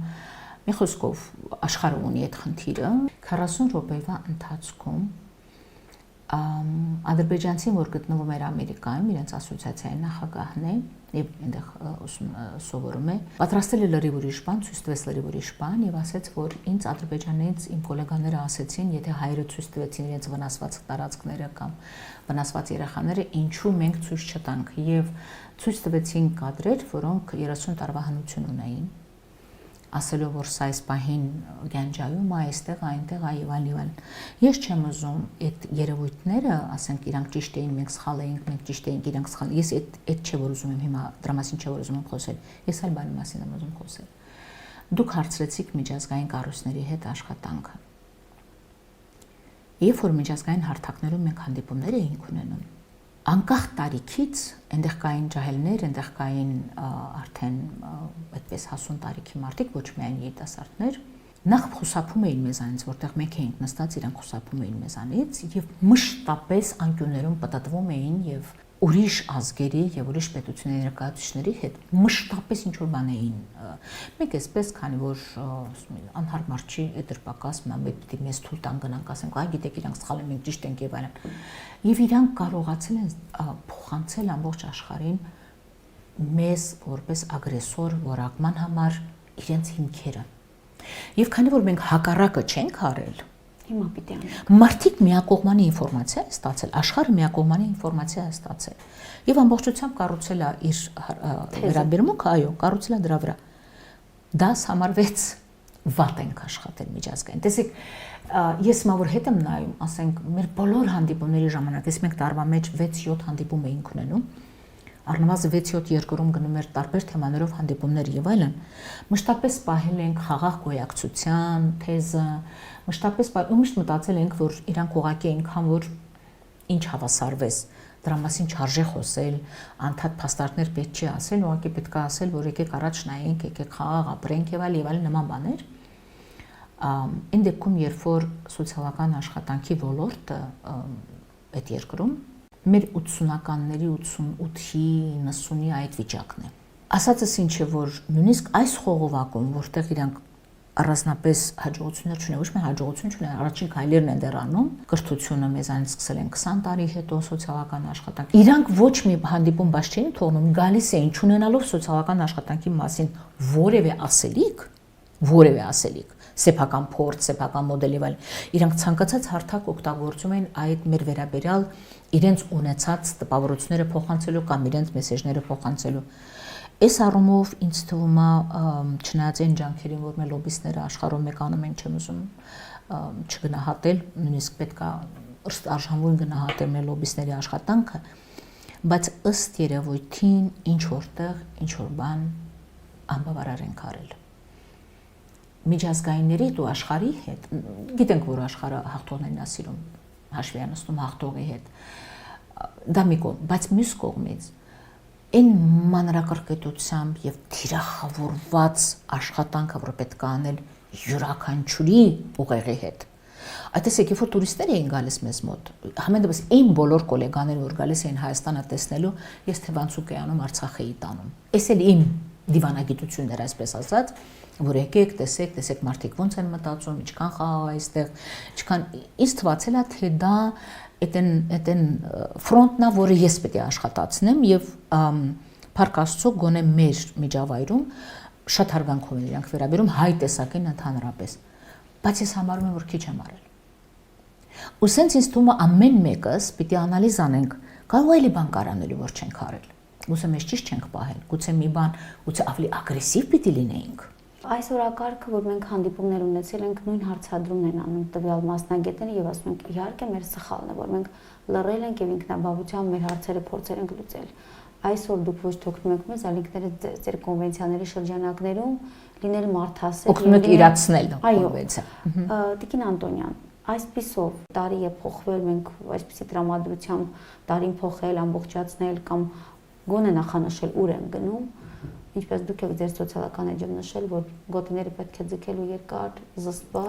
Մի խոսքով աշխարհը ունի այդ խնդիրը 40 րոպեվա ընթացքում ադրբեջանցին, որ գտնվում էր Ամերիկայում, իրենց ասոցիացիայի նախագահն է եւ այնտեղ սովորում է, պատրաստել է լրիվ ուրիշ բան, ցույց տվեց լրիվ ուրիշ բան եւ ասաց, որ ինձ Ադրբեջանից իմ գոլեգաները ասեցին, եթե հայերը ցույց տվեցին իրենց վնասված տարածքները կամ վնասված երեխաները, ինչու մենք ցույց չտանք, եւ ցույց տվեցին կադրեր, որոնք 30 տարվա հնություն ունեին, ասելով, որ սա այս պահին Գանջայում է, այստեղ, այնտեղ, այ եւ այլն։ Ես չեմ ուզում այդ երևույթները, ասենք, իրանք ճիշտ էին, մենք սխալ էինք, մենք ճիշտ էինք, իրանք սխալ։ Ես այդ չէ, որ ուզում եմ հիմա դրա մասին չէ, որ ուզում եմ խոսել։ Ես այլ բանի մասին եմ ուզում խոսել։ Դուք հարցրեցիք միջազգային կառույցների հետ աշխատանքը։ Երբ որ միջազգային հարթակներում մենք հանդիպումներ էինք ունենում, անկախ տարիքից այնտեղ կային ջահելներ, այնտեղ կային արդեն այդպես հասուն տարիքի մարդիկ, ոչ միայն երիտասարդներ, նախ խուսափում էին մեզանից, որտեղ մենք էինք նստած, իրանք խուսափում էին մեզանից եւ մշտապես անկյուններում պատտվում էին եւ ուրիշ ազգերի եւ ուրիշ պետությունների ներկայացուցիչների հետ մշտապես ինչ որ բան էին։ Մենք այսպես, քանի որ անհարմար չի էտրպակաս, մենք պիտի մեզ թույլ տան գնանք, ասենք, այ գիտեք, իրանք սխալ են, մենք ճիշտ ենք եւ այլն։ Եվ իրանք կարողացել են փոխանցել ամբողջ աշխարհին մեզ որպես ագրեսոր որակման համար իրենց հիմքերը։ Եվ քանի որ մենք հակառակը չենք արել, հիմա պիտի անենք։ Մարդիկ միակողմանի ինֆորմացիա է ստացել, աշխարհը միակողմանի ինֆորմացիա է ստացել։ Եվ ամբողջությամբ կառուցել է իր վերաբերմունքը, այո, կառուցել է դրա վրա։ Դաս համարվեց վատ ենք աշխատել միջազգային։ Տեսեք, ես մա որ հետ եմ նայում, ասենք, մեր բոլոր հանդիպումների ժամանակ, ես մենք տարվա մեջ 6-7 հանդիպում էինք ունենում, առնվազն 6-7 երկրում գնում էր տարբեր թեմաներով հանդիպումներ եւ այլն, մշտապես պահել ենք խաղաղ գոյակցության թեզը, մշտապես միշտ մտածել ենք, որ իրանք ուղղակի այնքան որ ինչ հավասարվես, դրա մասին չարժե խոսել, անդադ փաստարկներ պետք չի ասել, ուղղակի պետք է ասել, որ եկեք առաջ նայենք, եկեք խաղաղ ապրենք եւ այլն նման բաներ։ Այն դեպքում, երբ որ սոցիալական աշխատանքի ոլորտը այդ երկրում մեր 80-ականների 88-ի 90-ի այդ վիճակն է։ Ասածս ինչ է, որ նույնիսկ այս խողովակում, որտեղ իրանք առանձնապես հաջողություններ չունեն, ոչ միայն հաջողություն չունեն, առաջին քայլերն են դեռ անում, կրթությունը մեզանից սկսել են 20 տարի հետո սոցիալական աշխատանք։ Իրանք ոչ մի հանդիպում բաց չէին թողնում, գալիս էին չունենալով սոցիալական աշխատանքի մասին որևէ ասելիք, սեփական փորձ, սեփական մոդել եւ այլն։ Իրանք ցանկացած հարթակ օգտագործում են այդ մեր վերաբերյալ իրենց ունեցած տպավորությունները փոխանցելու կամ իրենց մեսեջները փոխանցելու։ Այս առումով ինձ թվում է չնայած այն ջանքերին, որ մեր լոբիստները աշխարհում մեկանում են, չեմ ուզում չգնահատել, նույնիսկ պետք է արժանվույն գնահատել մեր լոբիստների աշխատանքը, բայց ըստ երևույթին ինչ որտեղ ինչ որ բան անբավարար են արել։ միջազգայինների ու աշխարհի հետ, գիտենք, որ աշխարհը հաղթողներին է սիրում, հաշվի անցնում հաղթողի հետ, դա մի կողմ, բայց մյուս կողմից այն մանրակրկետությամբ եւ թիրախավորված աշխատանքը, որ պետք է անել յուրաքանչյուրի ուղեղի հետ։ Այդտեսեք, երբ որ տուրիստներ էին գալիս մեզ մոտ, համենայնպես այն բոլոր գոլեգաները, որ գալիս էին Հայաստանը տեսնելու, ես թևանցուկ էի անում, Արցախ էի տանում։ Էս էլ իմ դիվանագիտությունն էր, այսպես ասած, որ եկեք, տեսեք մարդիկ ոնց են մտածում, ինչքան խաղ է այստեղ, ինչքան ինձ թվացել է, թե դա այդեն ֆրոնտն է, որը ես պետք է աշխատացնեմ եւ Փառք Աստծո գոնե մեր միջավայրում շատ հարգանքով են իրանք վերաբերում հայ տեսակին ընդհանրապես, բայց ես համարում եմ, որ քիչ եմ արել։ Ու սենց ինձ թվում է ամեն մեկս պիտի անալիզ անենք, կարող է էլի բան կարանելու, որ չենք արել։ Գուցե մեզ ճիշտ չենք պահել, գուցե մի բան, գուցե ավելի ագրեսիվ պիտի լինեինք։ Այս օրակարգը, որ մենք հանդիպումներ ունեցել ենք, նույն հարցադրումն են անում տվյալ մասնագետները եւ ասում ենք, իհարկե մեր սխալն է, որ մենք լռել ենք եւ ինքնաբավությամբ մեր հարցերը փորձել ենք լուծել։ Այսօր դուք ոչ թե օգնում եք մեզ, այլ ինքներդ ձեր կոնվենցիաների շրջանակներում լինել մարդասեր եւ օգնում եք իրացնել կոնվենցիա։ Տիկին Անտոնյան, այսպիսով տարի է փոխվել, մենք այսպիսի տրամադրությամբ տարին փոխել, ամբողջացնել կամ գոնե նախանշել ուր են գնում, ինչպես դուք եք ձեր սոցիալական էջում նշել, որ գոտիները պետք է ձգելու երկար, զսպված,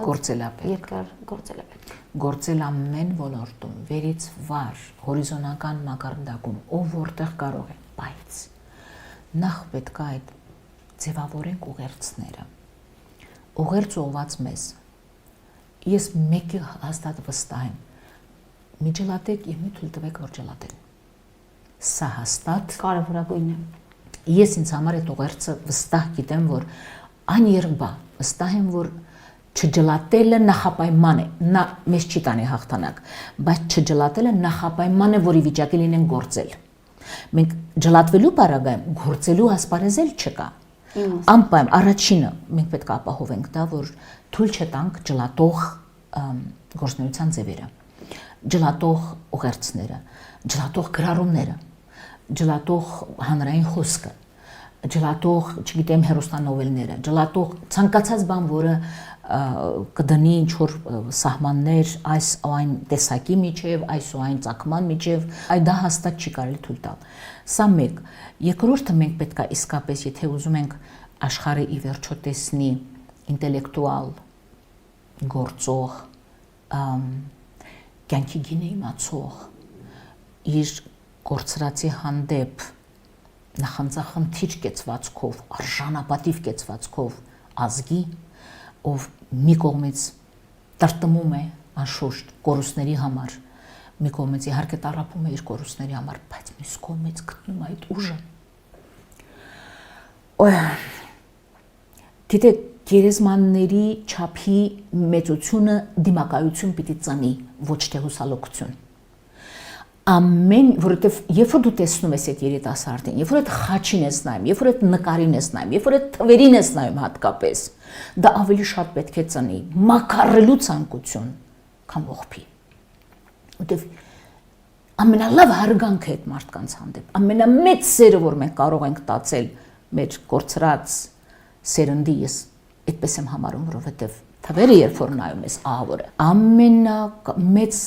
երկար գործել է պետք։ Գործել ամեն ոլորտում, վերից վար, հորիզոնական մակարդակում, ով որտեղ կարող է, բայց նախ պետք է այդ ձևավորենք ուղերձները։ Ուղերձ ուղված մեզ։ Ես մեկի հաստատ վստահ եմ։ Մի ջլատեք եւ մի թույլ տվեք, որ ջլատեն։ Սա հաստատ կարևորագույնն է։ Ես ինձ համար այդ ուղերձը վստահ գիտեմ, որ աներկբա վստահ եմ, որ չջլատելը նախապայման է, նա մեզ չի տանի հաղթանակ, բայց չջլատելը նախապայման է, որի վիճակի լինեն գործել։ Մենք ջլատվելու պարագայում գործելու ասպարեզել չկա։ Անպայման առաջինը մենք պետք է ապահովենք դա, որ թույլ չտանք ջլատող գործնեության ձևերը, ջլատող ուղերձները, ջլատող գրառումները, ջլատող հանրային խոսքը, ջլատող, չգիտեմ, հերոստանովելները, ջլատող ցանկացած բան, որը կդնի ինչ-որ սահմաններ այս այն տեսակի միջև, այս ու այն ծագման միջև, այ դա հաստատ չի կարելի թույլ տալ։ Սա մեկ։ Երկրորդը մենք պետք է իսկապես, եթե ուզում ենք աշխարհը ի վերջո տեսնի ինտելեկտուալ, գործող, կյանքի գինը իմացող, իր կորցրածի հանդեպ նախանձախնդիր կեցվածքով, արժանապատիվ կեցվածքով ազգի, ով մի կողմից տրտմում է անշուշտ կորուստների համար, մի կողմից իհարկե տառապում է իր կորուստների համար, բայց մյուս կողմից գտնում է այդ ուժը։ Գիտեք, գերեզմանների չափի մեծությունը դիմակայություն պիտի ծնի, ոչ թե հուսալոքություն։ Ամեն, որովհետև երբ որ դու տեսնում ես այդ երիտասարդին, երբ որ այդ խաչին ես նայում, երբ որ այդ նկարին ես նայում, երբ որ այդ թվերին ես նայում հատկապես, դա ավելի շատ պետք է ծնի մաքարելու ցանկություն, քան ողբի։ Որովհետև ամենալավ հարգանքը այդ մարդկանց հանդեպ, ամենամեծ սերը, որ մենք կարող ենք տածել մեր կորցրած սերնդի, ես այդպես եմ համարում, որովհետև թվերը երբ որ նայում ես ահավորը, ամենամեծ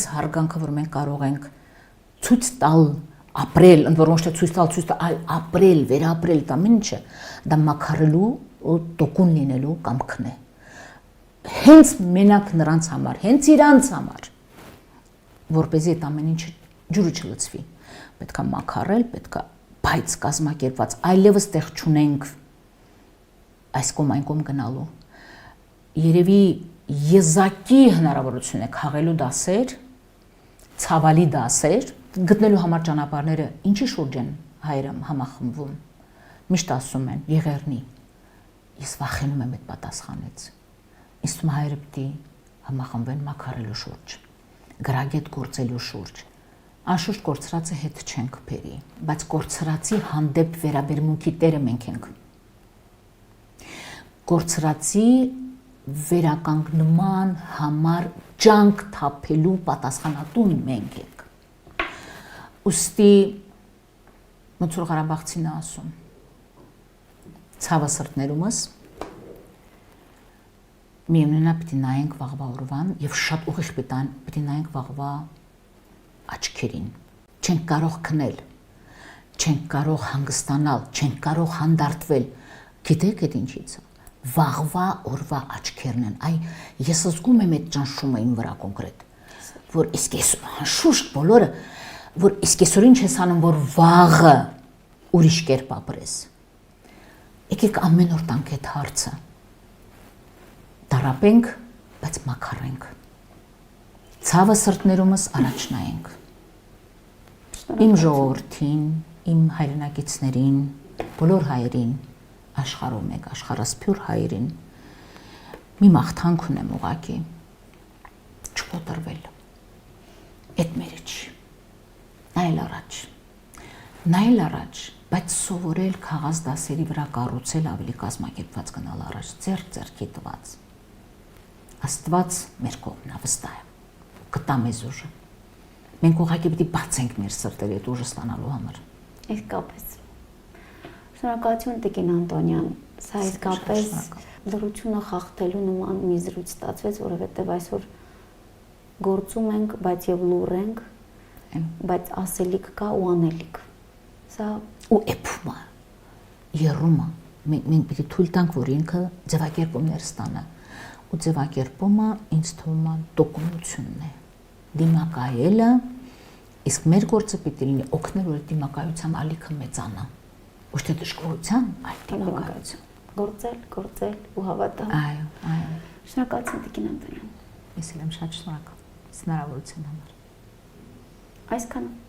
հարգանքը, որ մենք կարող ենք ցույց տալ, ապրել, ընդ որում ոչ թե ցույց տալ, այլ ապրել, վերապրել դա ինչը, դա մաքարելու ու տոկուն լինելու կամքն է։ Հենց մենակ նրանց համար, հենց իրանց համար, որպեսզի այդ ամեն ինչը ջուրը չլցվի, պետք է մաքարել, պետք է բայց կազմակերպված, այլևս տեղ չունենք այս կողմ այն կողմ գնալու։ Երևի եզակի հնարավորություն է քաղելու դասեր, ցավալի դասեր, գտնելու համար ճանապարհները ինչի շուրջ են հայերը համախմբվում։ Միշտ ասում են եղերնի։ Ես վախենում եմ այդ պատասխանից։ Ինձ թվում է հայերը պիտի համախմբվեն մաքարելու շուրջ, գրագետ գործելու շուրջ։ Անշուշտ կորցրածը հետ չենք բերի, բայց կորցրածի հանդեպ վերաբերմունքի տերը մենք ենք։ Կորցրածի վերականգնման համար ջանք թափելու պատասխանատուն մենք ենք։ Ուստի Մցուր Ղարաբաղցին ասում. ցավը սրտներումս Միևնույնն է պիտի նայենք վաղվա օրվան եւ շատ ուղիղ պիտի նայենք վաղվա աչքերին։ Չենք կարող քնել, չենք կարող հանգստանալ, չենք կարող հանդարտվել։ Գիտեք այդ ինչից է։ Վաղվա օրվա աչքերն են։ Այ ես զգում եմ այդ ճնշումը իմ վրա կոնկրետ, որ իսկ ես շուշտ բոլորը, որ իսկ այսօր ինչ ես անում, որ վաղը ուրիշ կերպ ապրես։ Եկեք ամեն օր տանք այդ հարցը։ Դարապենք, բայց մաքարենք։ Ցավը սրտներումս առաջ նայենք։ Իմ ժողովրդին, իմ հայրենակիցներին, բոլոր հայերին, աշխարհում եք, աշխարհասփյուր հայերին մի մաղթանք ունեմ ուղակի չկոտրվել։ Այդ մերը չի։ Նայել առաջ, բայց սովորել քաղաք դասերի վրա կառուցել ավելի կազմակերպված գնալ առաջ, ձեռքի տված։ Աստված մեր կողմն է, վստահ եմ, կտա մեզ ուժը։ Մենք ուղղակի պիտի բացենք մեր սրտերը այդ ուժը ստանալու համար։ Իսկապես։ Շնորհակալություն Տիկին Անտոնյան։ Սա իսկապես լրությունը խախտելու նման մի զրույց ստացվեց, որովհետև այսօր գործում ենք, բայց եւ լուռ ենք, բայց ասելիք կա ու անելիք։ Սա ու էփումը, երումը, մենք պիտի թույլ տանք, որ ինքը ձևակերպումներ ստանա։ Ու ձևակերպումը ինձ թվում է տոկունությունն է, դիմակայելը, իսկ մեր գործը պիտի լինի օգնել, որ դիմակայության ալիքը մեծանա, ոչ թե դժգոհության, այլ դիմակայության։ Գործել ու հավատալ։ Այո։ Շնորհակալություն Տիկին Անտոնյան։ Ես էլ եմ շատ շնորհակալ հնարավորության համար։ Այսքանը